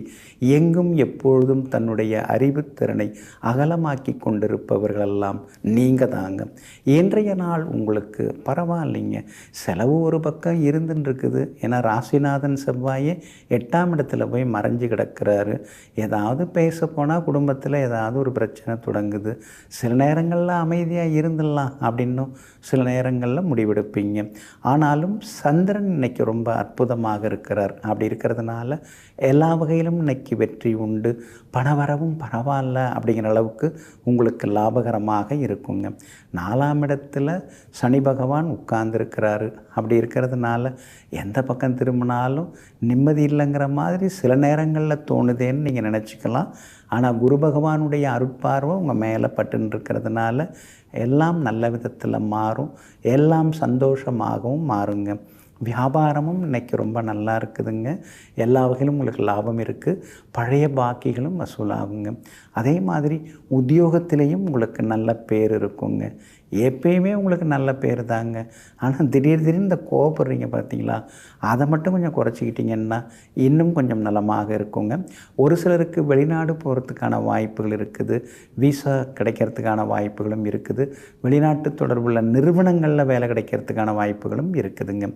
எங்கும் எப்பொழுதும் தன்னுடைய அறிவுத்திறனை அகலமாக்கி கொண்டிருப்பவர்களெல்லாம் நீங்கள் தாங்க. இன்றைய நாள் உங்களுக்கு பரவாயில்லைங்க. செலவு ஒரு பக்கம் இருந்துன்னு இருக்குது. ஏன்னா ராசிநாதன் செவ்வாயே 8ஆம் இடத்துல போய் மறைஞ்சு கிடக்கிறாரு. ஏதாவது பேச போனால் குடும்பத்தில் ஏதாவது ஒரு பிரச்சனை தொடங்குது. சில நேரங்களில் அமைதியாக இருந்துடலாம் அப்படின்னும் சில நேரங்களில் முடிவெடுப்பீங்க. ஆனாலும் சந்திரன் இன்னைக்கு ரொம்ப அற்புதமாக இருக்கிறார். அப்படி இருக்கிறதுனால எல்லா வகையிலும் இன்னைக்கு வெற்றி உண்டு. பணவரவும் பரவாயில்ல அப்படிங்கிற அளவுக்கு உங்களுக்கு லாபகரமாக இருக்குங்க. 4ஆம் இடத்துல சனி பகவான் உட்கார்ந்துருக்கிறாரு. அப்படி இருக்கிறதுனால எந்த பக்கம் திரும்பினாலும் நிம்மதி இல்லைங்கிற மாதிரி சில நேரங்களில் தோணுதேன்னு நீங்கள் நினச்சிக்கலாம். ஆனால் குரு பகவானுடைய அருட்பார்வை உங்கள் மேலே பட்டுன்னு இருக்கிறதுனால எல்லாம் நல்ல விதத்தில் மாறும். எல்லாம் சந்தோஷமாகவும் மாறுங்க. வியாபாரமும் இன்றைக்கி ரொம்ப நல்லா இருக்குதுங்க. எல்லா வகையிலும் உங்களுக்கு லாபம் இருக்குது. பழைய பாக்கிகளும் வசூலாகுங்க. அதே மாதிரி உத்தியோகத்திலையும் உங்களுக்கு நல்ல பேர் இருக்குங்க. எப்பயுமே உங்களுக்கு நல்ல பேர் தாங்க. ஆனால் திடீர்னு இந்த கோபப்படுறீங்க பார்த்தீங்களா, அதை மட்டும் கொஞ்சம் குறைச்சிக்கிட்டிங்கன்னா இன்னும் கொஞ்சம் நலமாக இருக்குங்க. ஒரு சிலருக்கு வெளிநாடு போகிறதுக்கான வாய்ப்புகள் இருக்குது. விசா கிடைக்கிறதுக்கான வாய்ப்புகளும் இருக்குது. வெளிநாட்டு தொடர்புள்ள நிறுவனங்களில் வேலை கிடைக்கிறதுக்கான வாய்ப்புகளும் இருக்குதுங்க.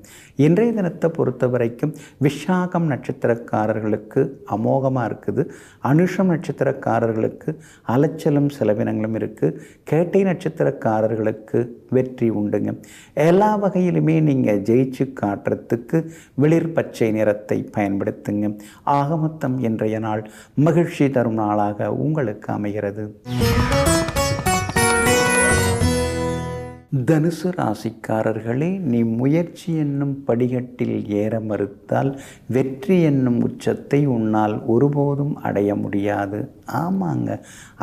இன்றைய தினத்தை பொறுத்த வரைக்கும் விஷாகம் நட்சத்திரக்காரர்களுக்கு அமோகமாக இருக்குது. அனுஷம் நட்சத்திரக்காரர்களுக்கு அலைச்சலும் செலவினங்களும் இருக்குது. கேட்டை நட்சத்திரக்காரர்களுக்கு வெற்றி உண்டுங்க. எல்லா வகையிலுமே நீங்கள் ஜெயிச்சு காட்டுறதுக்கு வெளிர் பச்சை நிறத்தை பயன்படுத்துங்க. ஆக மொத்தம் இன்றைய நாள் மகிழ்ச்சி தரும் நாளாக உங்களுக்கு அமைகிறது. தனுசு ராசிக்காரர்களே, நீ முயற்சி என்னும் படிக்கட்டில் ஏற மறுத்தால் வெற்றி என்னும் உச்சத்தை உன்னால் ஒருபோதும் அடைய முடியாது. ஆமாங்க,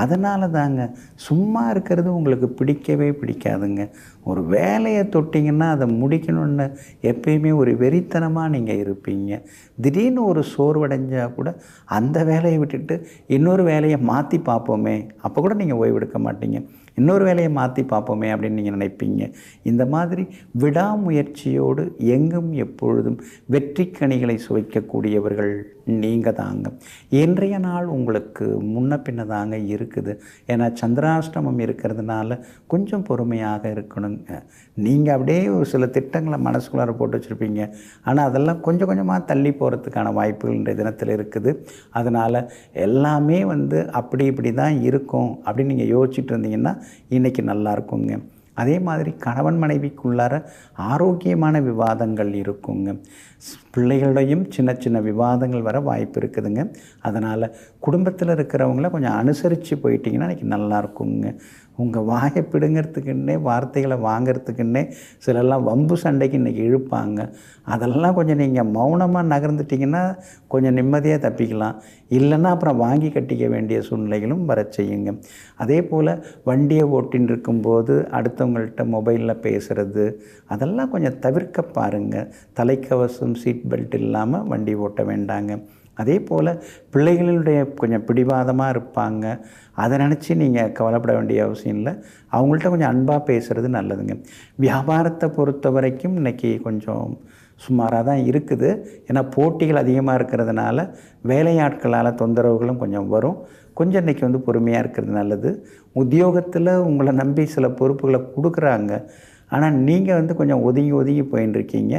அதனால தாங்க சும்மா இருக்கிறது உங்களுக்கு பிடிக்கவே பிடிக்காதுங்க. ஒரு வேலையை தொட்டிங்கன்னா அதை முடிக்கணும்னு எப்பயுமே ஒரு வெறித்தனமாக நீங்கள் இருப்பீங்க. திடீர்னு ஒரு சோர்வடைஞ்சால் கூட அந்த வேலையை விட்டுட்டு இன்னொரு வேலையை மாற்றி பார்ப்போமே, அப்போ கூட நீங்கள் ஓய்வெடுக்க மாட்டீங்க. இன்னொரு வேலையை மாற்றி பார்ப்போமே அப்படின்னு நீங்கள் நினைப்பீங்க. இந்த மாதிரி விடாமுயற்சியோடு எங்கும் எப்பொழுதும் வெற்றிக்கனிகளை சுவைக்கக்கூடியவர்கள் நீங்கள் தாங்க. இன்றைய நாள் உங்களுக்கு முன்ன பின்ன தாங்க இருக்குது. ஏன்னா சந்திராஷ்டமம் இருக்கிறதுனால கொஞ்சம் பொறுமையாக இருக்கணுங்க. நீங்கள் அப்படியே ஒரு சில திட்டங்களை மனசுக்குள்ளார போட்டு வச்சுருப்பீங்க. ஆனால் அதெல்லாம் கொஞ்சம் கொஞ்சமாக தள்ளி போகிறதுக்கான வாய்ப்புகள் இன்றைய தினத்தில் இருக்குது. அதனால் எல்லாமே அப்படி இப்படி தான் இருக்கும் அப்படின்னு நீங்கள் யோசிச்சுட்டு இருந்தீங்கன்னா இன்றைக்கி நல்லா இருக்குங்க. அதே மாதிரி கணவன் மனைவிக்குள்ளார ஆரோக்கியமான விவாதங்கள் இருக்குங்க. பிள்ளைகளோடையும் சின்ன சின்ன விவாதங்கள் வர வாய்ப்பு இருக்குதுங்க. அதனால் குடும்பத்தில் இருக்கிறவங்கள கொஞ்சம் அனுசரித்து போயிட்டிங்கன்னா இன்றைக்கி நல்லா இருக்குங்க. உங்கள் வாயை பிடுங்கிறதுக்குன்னே வார்த்தைகளை வாங்கிறதுக்குன்னே சிலர்லாம் வம்பு சண்டைக்கு இன்றைக்கி இழுப்பாங்க. அதெல்லாம் கொஞ்சம் நீங்கள் மௌனமாக நகர்ந்துட்டிங்கன்னா கொஞ்சம் நிம்மதியாக தப்பிக்கலாம். இல்லைன்னா அப்புறம் வாங்கி கட்டிக்க வேண்டிய சூழ்நிலைகளும் வர செய்யுங்க. அதே போல் வண்டியை ஓட்டின்னு இருக்கும்போது அடுத்தவங்கள்ட்ட மொபைலில் பேசுகிறது அதெல்லாம் கொஞ்சம் தவிர்க்க பாருங்கள். தலைக்கவசம் சீட் பெல்ட் இல்லாமல் வண்டி ஓட்ட வேண்டாங்க. அதே போல் பிள்ளைகளுடைய கொஞ்சம் பிடிவாதமாக இருப்பாங்க. அதை நினச்சி நீங்கள் கவலைப்பட வேண்டிய அவசியம் இல்லை. அவங்கள்ட்ட கொஞ்சம் அன்பாக பேசுகிறது நல்லதுங்க. வியாபாரத்தை பொறுத்த வரைக்கும் இன்றைக்கி கொஞ்சம் சுமாராக தான் இருக்குது. ஏன்னா போட்டிகள் அதிகமாக இருக்கிறதுனால வேலையாட்களால் தொந்தரவுகளும் கொஞ்சம் வரும். கொஞ்சம் இன்றைக்கி பொறுமையாக இருக்கிறது நல்லது. உத்தியோகத்தில் உங்களை நம்பி சில பொறுப்புகளை கொடுக்குறாங்க. ஆனால் நீங்கள் கொஞ்சம் ஒதுங்கி போயின்னு இருக்கீங்க.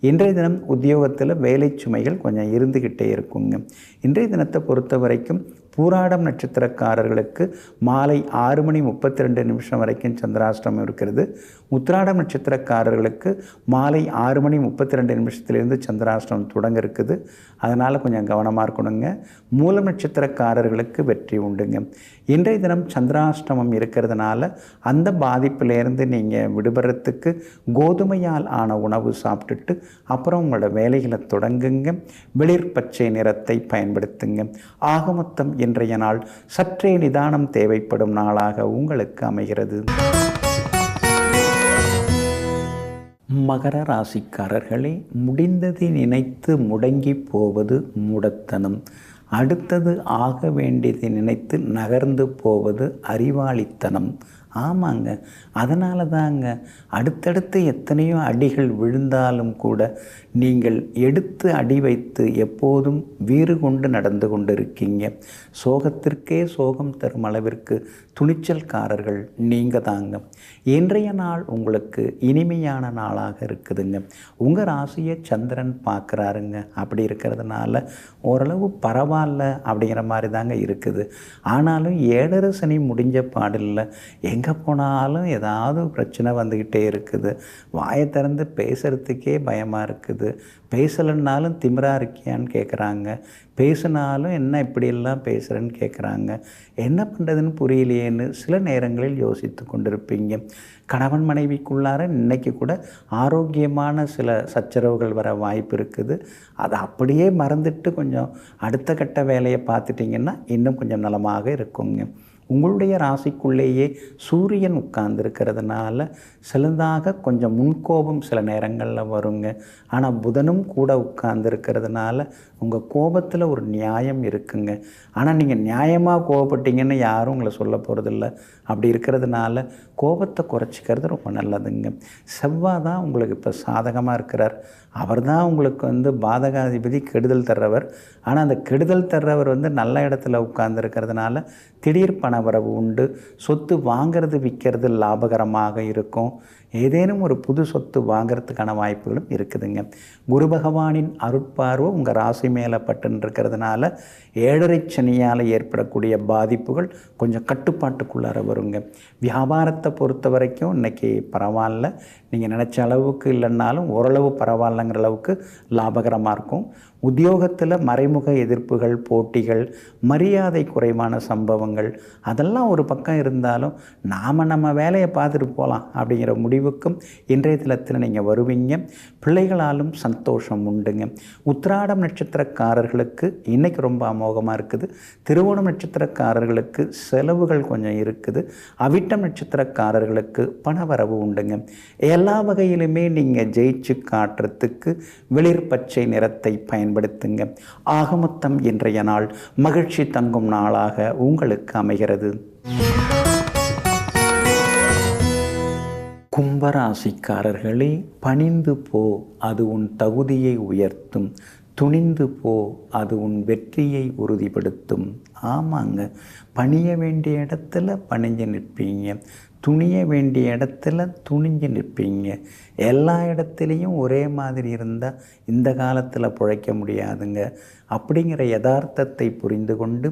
இன்றைய தினம் உத்தியோகத்தில் வேலை சுமைகள் கொஞ்சம் இருந்துக்கிட்டே இருக்குங்க. இன்றைய தினத்தை பொறுத்த வரைக்கும் பூராடம் நட்சத்திரக்காரர்களுக்கு மாலை 6:32 வரைக்கும் சந்திராஷ்டமம் இருக்கிறது. உத்திராடம் நட்சத்திரக்காரர்களுக்கு மாலை 6:32 சந்திராஷ்டமம் தொடங்க இருக்குது. அதனால் கொஞ்சம் கவனமாக இருக்கணுங்க. மூலம் நட்சத்திரக்காரர்களுக்கு வெற்றி உண்டுங்க. இன்றைய தினம் சந்திராஷ்டமம் இருக்கிறதுனால அந்த பாதிப்பிலேருந்து நீங்கள் விடுபடுறதுக்கு கோதுமையால் ஆன உணவு சாப்பிட்டுட்டு அப்புறம் உங்களோட வேலைகளை தொடங்குங்க. வெளிர் பச்சை நிறத்தை பயன்படுத்துங்க. ஆக மொத்தம் இன்றைய நாள் சற்றே நிதானம் தேவைப்படும் நாளாக உங்களுக்கு அமைகிறது. மகர ராசிக்காரர்களே, முடிந்ததை நினைத்து முடங்கி போவது மூடத்தனம். அடுத்தது ஆக வேண்டியதை நினைத்து நகர்ந்து போவது அறிவாளித்தனம். ஆமாங்க, அதனால தாங்க அடுத்தடுத்து எத்தனையோ அடிகள் விழுந்தாலும் கூட நீங்கள் எடுத்து அடி வைத்து எப்போதும் வீறு கொண்டு நடந்து கொண்டிருக்கீங்க. சோகத்திற்கே சோகம் தரும் அளவிற்கு துணிச்சல்காரர்கள் நீங்கள் தாங்க. இன்றைய நாள் உங்களுக்கு இனிமையான நாளாக இருக்குதுங்க. உங்கள் ராசியை சந்திரன் பார்க்குறாருங்க. அப்படி இருக்கிறதுனால ஓரளவு பரவாயில்ல அப்படிங்கிற மாதிரி தாங்க இருக்குது. ஆனாலும் 7.5 சனி முடிஞ்ச பாடில்லை. எங்கே போனாலும் ஏதாவது பிரச்சனை வந்துக்கிட்டே இருக்குது. வாயை திறந்து பேசுகிறதுக்கே பயமாக இருக்குது. பேசலைன்னாலும் திமிராக இருக்கியான்னு கேட்குறாங்க. பேசினாலும் என்ன இப்படியெல்லாம் பேசுகிறேன்னு கேட்குறாங்க. என்ன பண்ணுறதுன்னு புரியலையேன்னு சில நேரங்களில் யோசித்து கொண்டிருப்பீங்க. கணவன் மனைவிக்குள்ளார இன்றைக்கி கூட ஆரோக்கியமான சில சச்சரவுகள் வர வாய்ப்பு இருக்குது. அதை அப்படியே மறந்துட்டு கொஞ்சம் அடுத்த கட்ட வேலையை பார்த்துட்டிங்கன்னா இன்னும் கொஞ்சம் நலமாக இருக்குங்க. உங்களுடைய ராசிக்குள்ளேயே சூரியன் உட்கார்ந்துருக்கிறதுனால சிலதாக கொஞ்சம் முன்கோபம் சில நேரங்களில் வருங்க. ஆனால் புதனும் கூட உட்கார்ந்துருக்கிறதுனால உங்கள் கோபத்தில் ஒரு நியாயம் இருக்குங்க. ஆனால் நீங்கள் நியாயமாக கோபப்பட்டீங்கன்னு யாரும் உங்களை சொல்ல போகிறதில்ல. அப்படி இருக்கிறதுனால கோபத்தை குறைச்சிக்கிறது ரொம்ப நல்லதுங்க. செவ்வாய் தான் உங்களுக்கு இப்போ சாதகமாக இருக்கிறார். அவர் தான் உங்களுக்கு பாதகாதிபதி, கெடுதல் தர்றவர். ஆனால் அந்த கெடுதல் தர்றவர் நல்ல இடத்துல உட்கார்ந்துருக்கிறதுனால திடீர் பணவரவு உண்டு. சொத்து வாங்கிறது விற்கிறது லாபகரமாக இருக்கும். ஏதேனும் ஒரு புது சொத்து வாங்கிறதுக்கான வாய்ப்புகளும் இருக்குதுங்க. குரு பகவானின் அருட்பார்வை உங்கள் ராசி மேலே பட்டுருக்கிறதுனால 7.5 சனியால் ஏற்படக்கூடிய பாதிப்புகள் கொஞ்சம் கட்டுப்பாட்டுக்குள்ளார வருங்க. வியாபாரத்தை பொறுத்த வரைக்கும் இன்றைக்கி பரவாயில்ல. நீங்கள் நினச்ச அளவுக்கு இல்லைன்னாலும் ஓரளவு பரவாயில்லைங்கிற அளவுக்கு லாபகரமாக இருக்கும். உத்தியோகத்தில் மறைமுக எதிர்ப்புகள், போட்டிகள், மரியாதை குறைவான சம்பவங்கள் அதெல்லாம் ஒரு பக்கம் இருந்தாலும் நாம் நம்ம வேலையை பார்த்துட்டு போகலாம் அப்படிங்கிற முடிவுக்கும் இன்றைய தினத்தில் நீங்கள் வருவீங்க. பிள்ளைகளாலும் சந்தோஷம் உண்டுங்க. உத்திராடம் நட்சத்திரக்காரர்களுக்கு இன்றைக்கி ரொம்ப அமோகமாக இருக்குது. திருவோணம் நட்சத்திரக்காரர்களுக்கு செலவுகள் கொஞ்சம் இருக்குது. அவிட்டம் நட்சத்திரக்காரர்களுக்கு பணவரவு உண்டுங்க. எல்லா வகையிலுமே நீங்கள் ஜெயிச்சு காட்டுறதுக்கு வெளிர் பச்சை நிறத்தை பயன்படுத்துங்க. ஆகமொத்தம் இன்றைய நாள் மகிழ்ச்சி தங்கும் நாளாக உங்களுக்கு அமைகிறது. கும்பராசிக்காரர்களே, பணிந்து போ, அது உன் தகுதியை உயர்த்தும். துணிந்து போ, அது உன் வெற்றியை உறுதிப்படுத்தும். ஆமாங்க, பணிய வேண்டிய இடத்துல பணிஞ்சு நிற்பீங்க. துணிய வேண்டிய இடத்துல துணிஞ்சு நிற்பீங்க. எல்லா இடத்துலையும் ஒரே மாதிரி இருந்தால் இந்த காலத்தில் பிழைக்க முடியாதுங்க. அப்படிங்கிற யதார்த்தத்தை புரிந்து கொண்டு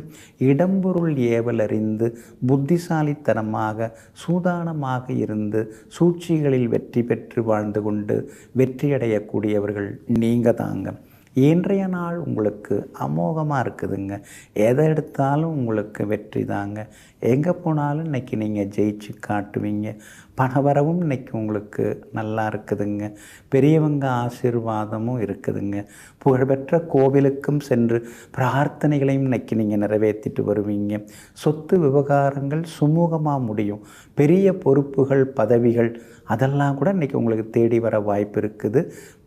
இடம்பொருள் ஏவல் அறிந்து புத்திசாலித்தனமாக சூதானமாக இருந்து சூழ்ச்சிகளில் வெற்றி பெற்று வாழ்ந்து கொண்டு வெற்றியடையக்கூடியவர்கள் நீங்கள் தாங்க. இன்றைய நாள் உங்களுக்கு அமோகமாக இருக்குதுங்க. எதை எடுத்தாலும் உங்களுக்கு வெற்றி தாங்க. எங்கே போனாலும் இன்றைக்கி நீங்கள் ஜெயிச்சு காட்டுவீங்க. பணவரவும் இன்றைக்கி உங்களுக்கு நல்லா இருக்குதுங்க. பெரியவங்க ஆசீர்வாதமும் இருக்குதுங்க. புகழ்பெற்ற கோவிலுக்கும் சென்று பிரார்த்தனைகளையும் இன்றைக்கி நீங்கள் நிறைவேற்றிட்டு வருவீங்க. சொத்து விவகாரங்கள் சுமூகமாக முடியும். பெரிய பொறுப்புகள், பதவிகள் அதெல்லாம் கூட இன்றைக்கி உங்களுக்கு தேடி வர வாய்ப்பு இருக்குது.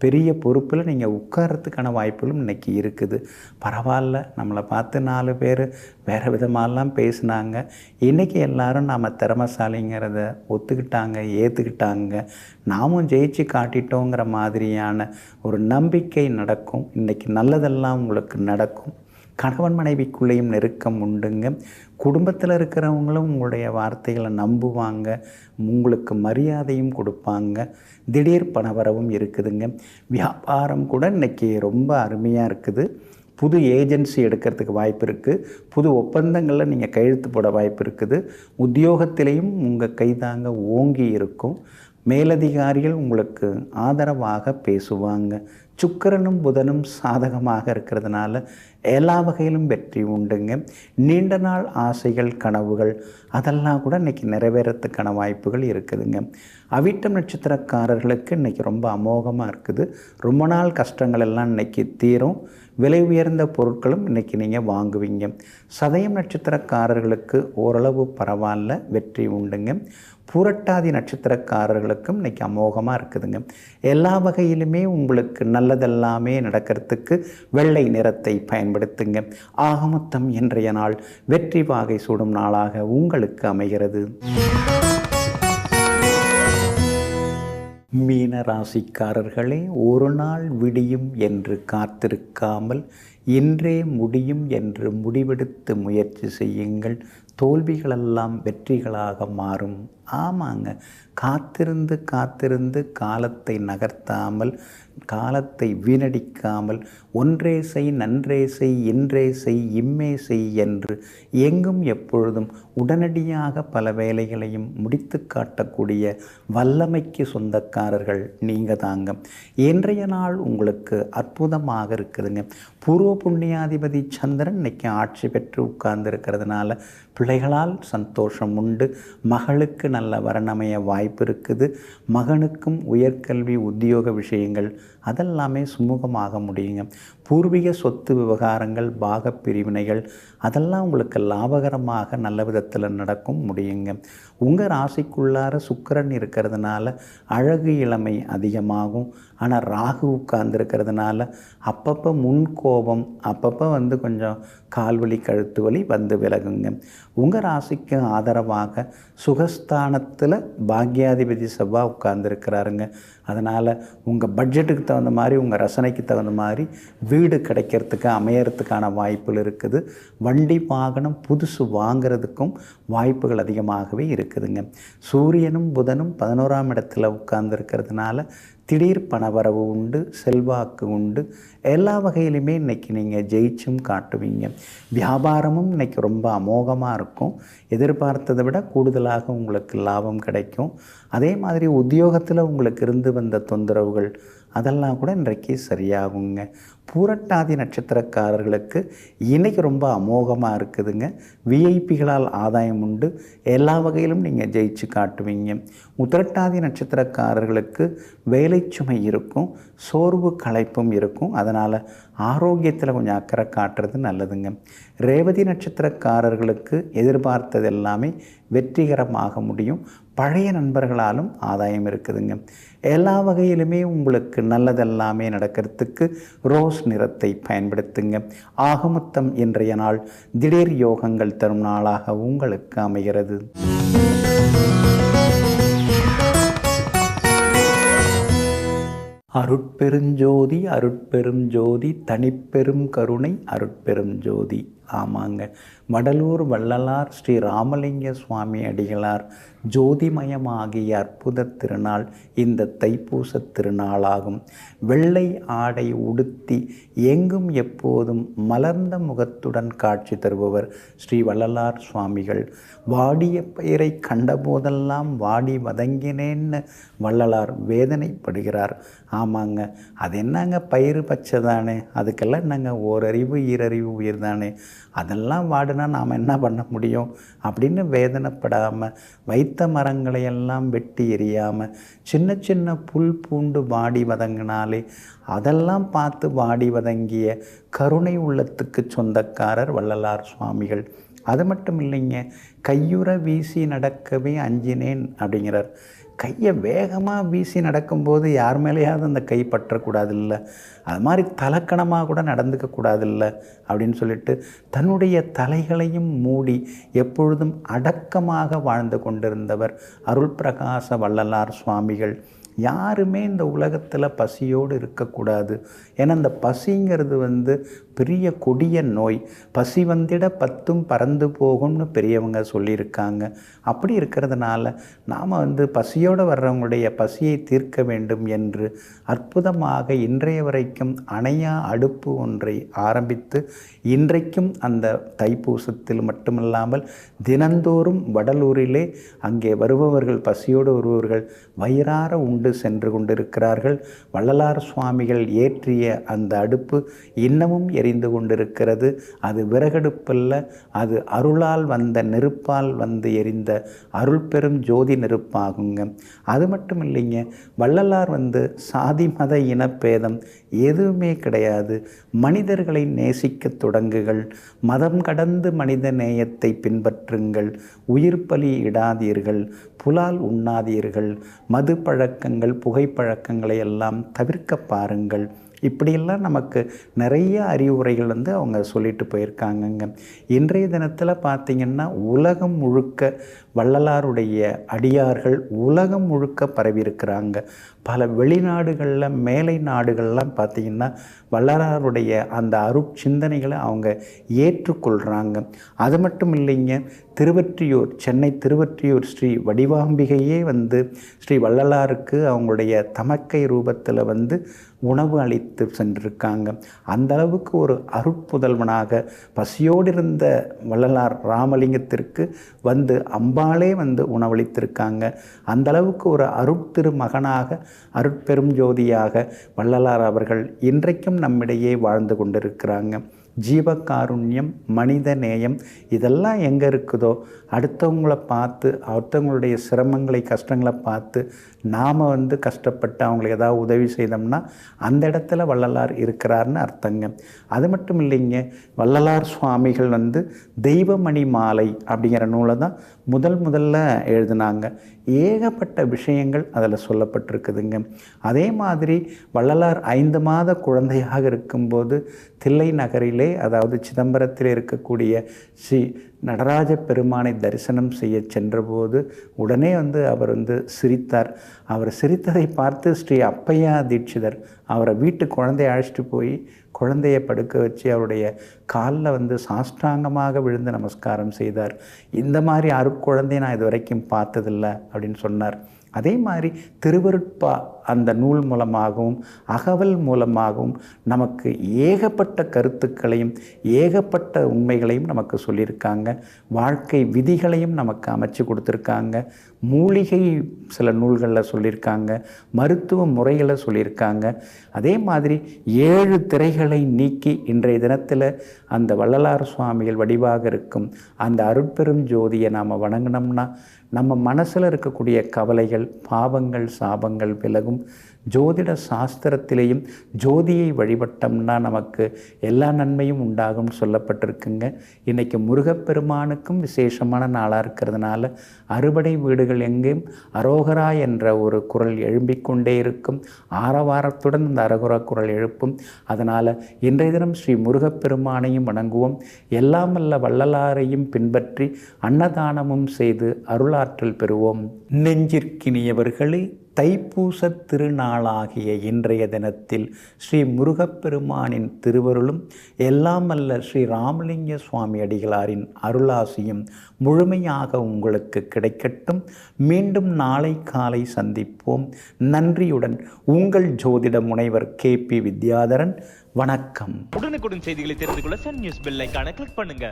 பெரிய பொறுப்பில் நீங்கள் உட்காரத்துக்கான வாய்ப்புகளும் இன்றைக்கி இருக்குது. பரவாயில்ல, நம்மளை பார்த்து 4 பேர் வேறு விதமாகலாம் பேசினாங்க. இன்றைக்கி எல்லாரும் நாம் திறமைசாலிங்கிறத ஒத்துக்கிட்டாங்க, ஏற்றுக்கிட்டாங்க. நாமும் ஜெயிச்சு காட்டிட்டோங்கிற மாதிரியான ஒரு நம்பிக்கை நடக்கும். இன்றைக்கி நல்லதெல்லாம் உங்களுக்கு நடக்கும். கணவன் மனைவிக்குள்ளேயும் நெருக்கம் உண்டுங்க. குடும்பத்தில் இருக்கிறவங்களும் உங்களுடைய வார்த்தைகளை நம்புவாங்க. உங்களுக்கு மரியாதையும் கொடுப்பாங்க. திடீர் பணவரவும் இருக்குதுங்க. வியாபாரம் கூட இன்றைக்கி ரொம்ப அருமையாக இருக்குது. புது ஏஜென்சி எடுக்கிறதுக்கு வாய்ப்பு இருக்குது. புது ஒப்பந்தங்களில் நீங்கள் கையெழுத்து போட வாய்ப்பு இருக்குது. உத்தியோகத்திலையும் உங்கள் கைதாங்க ஓங்கி இருக்கும். மேலதிகாரிகள் உங்களுக்கு ஆதரவாக பேசுவாங்க. சுக்கிரனும் புதனும் சாதகமாக இருக்கிறதுனால எல்லா வகையிலும் வெற்றி உண்டுங்க. நீண்ட நாள் ஆசைகள், கனவுகள் அதெல்லாம் கூட இன்றைக்கி நிறைவேறத்துக்கான வாய்ப்புகள் இருக்குதுங்க. அவிட்டம் நட்சத்திரக்காரர்களுக்கு இன்றைக்கி ரொம்ப அமோகமாக இருக்குது. ரொம்ப நாள் கஷ்டங்கள் எல்லாம் இன்றைக்கி தீரும். விலை உயர்ந்த பொருட்களும் இன்றைக்கி நீங்கள் வாங்குவீங்க. சதயம் நட்சத்திரக்காரர்களுக்கு ஓரளவு பரவாயில்ல, வெற்றி உண்டுங்க. பூரட்டாதி நட்சத்திரக்காரர்களுக்கும் இன்றைக்கி அமோகமாக இருக்குதுங்க. எல்லா வகையிலுமே உங்களுக்கு நல்லதெல்லாமே நடக்கிறதுக்கு வெள்ளை நிறத்தை பயன்படுத்துங்க. ஆகமொத்தம் இன்றைய நாள் வெற்றி வாகை சூடும் நாளாக உங்களுக்கு அமைகிறது. மீன ராசிக்காரர்களே, ஒரு நாள் விடியும் என்று காத்திருக்காமல் இன்றே முடியும் என்று முடிவெடுத்து முயற்சி செய்யுங்கள். தோல்விகளெல்லாம் வெற்றிகளாக மாறும். ஆமாங்க, காத்திருந்து காத்திருந்து காலத்தை நகர்த்தாமல், காலத்தை வீணடிக்காமல் ஒன்றே செய், நன்றே செய், இன்றே செய், இம்மே செய் என்று எங்கும் எப்பொழுதும் உடனடியாக பல வேலைகளையும் முடித்து காட்டக்கூடிய வல்லமைக்கு சொந்தக்காரர்கள் நீங்கள் தாங்க. இன்றைய நாள் உங்களுக்கு அற்புதமாக இருக்குதுங்க. பூர்வ புண்ணியாதிபதி சந்திரன் இன்னைக்கு ஆட்சி பெற்று உட்கார்ந்து இருக்கிறதுனால பிள்ளைகளால் சந்தோஷம் உண்டு. மகளுக்கு நல்ல வரணமைய வாய்ப்பு இருக்குது. மகனுக்கும் உயர்கல்வி உத்தியோக விஷயங்கள் அதெல்லாமே சுமூகமாக முடியுங்க. பூர்வீக சொத்து விவகாரங்கள், பாக பிரிவினைகள் அதெல்லாம் உங்களுக்கு லாபகரமாக நல்ல விதத்தில் நடக்கும் முடியுங்க. உங்கள் ராசிக்குள்ளார சுக்கிரன் இருக்கிறதுனால அழகு இளமை அதிகமாகும். ஆனால் ராகு உட்கார்ந்துருக்கிறதுனால அப்பப்போ முன்கோபம், அப்பப்போ கொஞ்சம் கால்வலி கழுத்து வலி விலகுங்க. உங்கள் ராசிக்கு ஆதரவாக சுகஸ்தானத்தில் பாக்யாதிபதி செவ்வாய் உட்கார்ந்துருக்கிறாருங்க. அதனால் உங்கள் பட்ஜெட்டுக்கு தகுந்த மாதிரி, உங்கள் ரசனைக்கு தகுந்த மாதிரி வீடு கிடைக்கிறதுக்கு அமையறதுக்கான வாய்ப்புகள் இருக்குது. வண்டி வாகனம் புதுசு வாங்கிறதுக்கும் வாய்ப்புகள் அதிகமாகவே இருக்குதுங்க. சூரியனும் புதனும் 11ஆம் இடத்துல உட்கார்ந்துருக்கிறதுனால திடீர் பணவரவு உண்டு, செல்வாக்கு உண்டு. எல்லா வகையிலுமே இன்றைக்கி நீங்கள் ஜெயிச்சும் காட்டுவீங்க. வியாபாரமும் இன்றைக்கி ரொம்ப அமோகமாக இருக்கும். எதிர்பார்த்ததை விட கூடுதலாக உங்களுக்கு லாபம் கிடைக்கும். அதே மாதிரி உத்தியோகத்தில் உங்களுக்கு இருந்து வந்த தொந்தரவுகள் அதெல்லாம் கூட இன்றைக்கு சரியாகுங்க. பூரட்டாதி நட்சத்திரக்காரர்களுக்கு இன்றைக்கி ரொம்ப அமோகமாக இருக்குதுங்க. விஐபிகளால் ஆதாயம் உண்டு. எல்லா வகையிலும் நீங்கள் ஜெயிச்சு காட்டுவீங்க. உத்திரட்டாதி நட்சத்திரக்காரர்களுக்கு வேலை சுமை இருக்கும், சோர்வு களைப்பும் இருக்கும். அதனால் ஆரோக்கியத்தில் கொஞ்சம் அக்கறை காட்டுறது நல்லதுங்க. ரேவதி நட்சத்திரக்காரர்களுக்கு எதிர்பார்த்தது எல்லாமே வெற்றிகரமாக முடியும். பழைய நண்பர்களாலும் ஆதாயம் இருக்குதுங்க. எல்லா வகையிலுமே உங்களுக்கு நல்லதெல்லாமே நடக்கிறதுக்கு ரோஸ் நிறத்தை பயன்படுத்துங்க. ஆகமொத்தம் இன்றைய நாள் திடீர் யோகங்கள் தரும் நாளாக உங்களுக்கு அமைகிறது. அருட்பெருஞ்சோதி அருட்பெரும் ஜோதி தனிப்பெரும் கருணை அருட்பெரும் ஜோதி. ஆமாங்க, வடலூர் வள்ளலார் ஸ்ரீ ராமலிங்க சுவாமி அடிகளார் ஜோதிமயமாகிய அற்புத திருநாள் இந்த தைப்பூச திருநாளாகும். வெள்ளை ஆடை உடுத்தி எங்கும் எப்போதும் மலர்ந்த முகத்துடன் காட்சி தருபவர் ஸ்ரீ வள்ளலார் சுவாமிகள். வாடிய பயிரை கண்டபோதெல்லாம் வாடி வதங்கினேன்னு வள்ளலார் வேதனைப்படுகிறார். ஆமாங்க, அது என்னங்க, பயிர் பச்சை தானே, அதுக்கெல்லாம் என்னங்க ஓரறிவு ஈரறிவு உயிர் தானே, அதெல்லாம் வாடினா நாம் என்ன பண்ண முடியும் அப்படின்னு வேதனைப்படாமல், வைத்த மரங்களையெல்லாம் வெட்டி எறியாமல், சின்ன சின்ன புல் பூண்டு வாடி வதங்கினாலே அதெல்லாம் பார்த்து வாடி வதங்கிய கருணை உள்ளத்துக்கு சொந்தக்காரர் வள்ளலார் சுவாமிகள். அது மட்டும் இல்லைங்க, கையுற வீசி நடக்கவே அஞ்சினேன் அப்படிங்கிறார். கையை வேகமாக வீசி நடக்கும்போது யார் மேலேயாவது அந்த கை பற்றக்கூடாதில்ல, அது மாதிரி தலக்கணமாக கூட நடந்துக்கக்கூடாதில்ல அப்படின்னு சொல்லிட்டு தன்னுடைய தலைகளையும் மூடி எப்பொழுதும் அடக்கமாக வாழ்ந்து கொண்டிருந்தவர் அருள் பிரகாச வள்ளலார் சுவாமிகள். யாருமே இந்த உலகத்தில் பசியோடு இருக்கக்கூடாது. ஏன்னா இந்த பசிங்கிறது பெரிய கொடிய நோய். பசி வந்திட பத்தும் பறந்து போகும்னு பெரியவங்க சொல்லியிருக்காங்க. அப்படி இருக்கிறதுனால நாம் பசியோடு வர்றவங்களுடைய பசியை தீர்க்க வேண்டும் என்று அற்புதமாக இன்றைய வரைக்கும் அணையா அடுப்பு ஒன்றை ஆரம்பித்து இன்றைக்கும் அந்த தைப்பூசத்தில் மட்டுமில்லாமல் தினந்தோறும் வடலூரிலே அங்கே வருபவர்கள், பசியோடு வருபவர்கள் வயிறார உண்டு சென்று கொண்டிருக்கிறார்கள். வள்ளலார் சுவாமிகள் ஏற்றிய அந்த அடுப்பு இன்னமும் எரிந்து கொண்டிருக்கிறது. அது விறகடுப்பல்ல, அது அருளால் வந்த நெருப்பால் எரிந்த அருள் பெரும் ஜோதி நெருப்பாகுங்க. அது மட்டும் இல்லைங்க, வள்ளலார் சாதி மத இனப்பேதம் எதுவுமே கிடையாது. மனிதர்களை நேசிக்க தொடங்குங்கள். மதம் கடந்து மனித நேயத்தை பின்பற்றுங்கள். உயிர் பலி இடாதீர்கள். புலால் உண்ணாதீர்கள். மது பழக்கங்கள், புகைப்பழக்கங்களை எல்லாம் தவிர்க்க பாருங்கள். இப்படியெல்லாம் நமக்கு நிறைய அறிவுரைகள் அவங்க சொல்லிட்டு போயிருக்காங்கங்க. இன்றைய தினத்தில் பார்த்திங்கன்னா உலகம் முழுக்க வள்ளலாருடைய அடியார்கள் உலகம் முழுக்க பரவி இருக்கிறாங்க. பல வெளிநாடுகளில், மேலை நாடுகள்லாம் பார்த்திங்கன்னா வள்ளலாருடைய அந்த அருட்சிந்தனைகளை அவங்க ஏற்றுக்கொள்கிறாங்க. அது மட்டும் இல்லைங்க, திருவொற்றியூர், சென்னை திருவொற்றியூர் ஸ்ரீ வடிவாம்பிகையே ஸ்ரீ வள்ளலாருக்கு அவங்களுடைய தமக்கை ரூபத்தில் உணவு அளித்து சென்றிருக்காங்க. அந்த அளவுக்கு ஒரு அருட்புதல்வனாக பசியோடு இருந்த வள்ளலார் ராமலிங்கத்திற்கு அம்பாளே உணவளித்திருக்காங்க. அந்த அளவுக்கு ஒரு அருட்திரு மகனாக, அருட்பெரும் ஜோதியாக வள்ளலார் அவர்கள் இன்றைக்கும் நம்மிடையே வாழ்ந்து கொண்டிருக்கிறாங்க. ஜீவகாருண்யம், மனித நேயம் இதெல்லாம் எங்கே இருக்குதோ, அடுத்தவங்களை பார்த்து, அடுத்தவங்களுடைய சிரமங்களை, கஷ்டங்களை பார்த்து நாம் கஷ்டப்பட்டு அவங்களுக்கு ஏதாவது உதவி செய்தோம்னா அந்த இடத்துல வள்ளலார் இருக்கிறார்னு அர்த்தங்க. அது மட்டும் இல்லைங்க, வள்ளலார் சுவாமிகள் தெய்வமணி மாலை அப்படிங்கிற நூலை தான் முதல்ல எழுதினாங்க. ஏகப்பட்ட விஷயங்கள் அதில் சொல்லப்பட்டிருக்குதுங்க. அதே மாதிரி வள்ளலார் 5 மாத குழந்தையாக இருக்கும்போது தில்லை நகரிலே, அதாவது சிதம்பரத்தில் இருக்கக்கூடிய ஸ்ரீ நடராஜ பெருமானை தரிசனம் செய்ய சென்றபோது உடனே அவர் சிரித்தார். அவர் சிரித்ததை பார்த்து ஸ்ரீ அப்பையா தீட்சிதர் அவரை வீட்டு குழந்தைய அழைச்சிட்டு போய் குழந்தையை படுக்க வச்சு அவருடைய காலில் சாஷ்டாங்கமாக விழுந்து நமஸ்காரம் செய்தார். இந்த மாதிரி அருட்குழந்தையை நான் இது வரைக்கும் பார்த்ததில்லை அப்படின்னு சொன்னார். அதே மாதிரி திருவருட்பா அந்த நூல் மூலமாகவும் அகவல் மூலமாகவும் நமக்கு ஏகப்பட்ட கருத்துக்களையும் ஏகப்பட்ட உண்மைகளையும் நமக்கு சொல்லியிருக்காங்க. வாழ்க்கை விதிகளையும் நமக்கு அமைச்சு கொடுத்துருக்காங்க. மூலிகை சில நூல்களில் சொல்லியிருக்காங்க. மருத்துவ முறைகளை சொல்லியிருக்காங்க. அதே மாதிரி 7 திரைகளை நீக்கி இன்றைய தினத்தில் அந்த வள்ளலார் சுவாமிகள் வடிவாக இருக்கும் அந்த அருட்பெரும் ஜோதியை நாம் வணங்கினோம்னா நம்ம மனசில் இருக்கக்கூடிய கவலைகள், பாவங்கள், சாபங்கள் விலகும். ஜோதிட சாஸ்திரத்திலேயும் ஜோதியை வழிபட்டோம்னா நமக்கு எல்லா நன்மையும் உண்டாகும் சொல்லப்பட்டிருக்குங்க. இன்றைக்கி முருகப்பெருமானுக்கும் விசேஷமான நாளாக இருக்கிறதுனால அறுபடை வீடுகள் எங்கேயும் அரோகரா என்ற ஒரு குரல் எழும்பிக்கொண்டே இருக்கும். ஆரவாரத்துடன் இந்த அரோகரா குரல் எழுப்பும். அதனால் இன்றைய தினம் ஸ்ரீ முருகப்பெருமானையும் வணங்குவோம். எல்லாமல்ல வள்ளலாரையும் பின்பற்றி அன்னதானமும் செய்து அருளாற்றல் பெறுவோம். நெஞ்சிற்கினியவர்களே, தைப்பூச திருநாளாகிய இன்றைய தினத்தில் ஸ்ரீ முருகப்பெருமானின் திருவருளும் எல்லாமல்ல ஸ்ரீ ராமலிங்க சுவாமி அடிகளாரின் அருளாசியும் முழுமையாக உங்களுக்கு கிடைக்கட்டும். மீண்டும் நாளை காலை சந்திப்போம். நன்றியுடன் உங்கள் ஜோதிட முனைவர் KP வித்யாதரன். வணக்கம். உடனுக்குடன் செய்திகளை தெரிந்து கொள்ள சன் நியூஸ் பெல் ஐகானை கிளிக் பண்ணுங்க.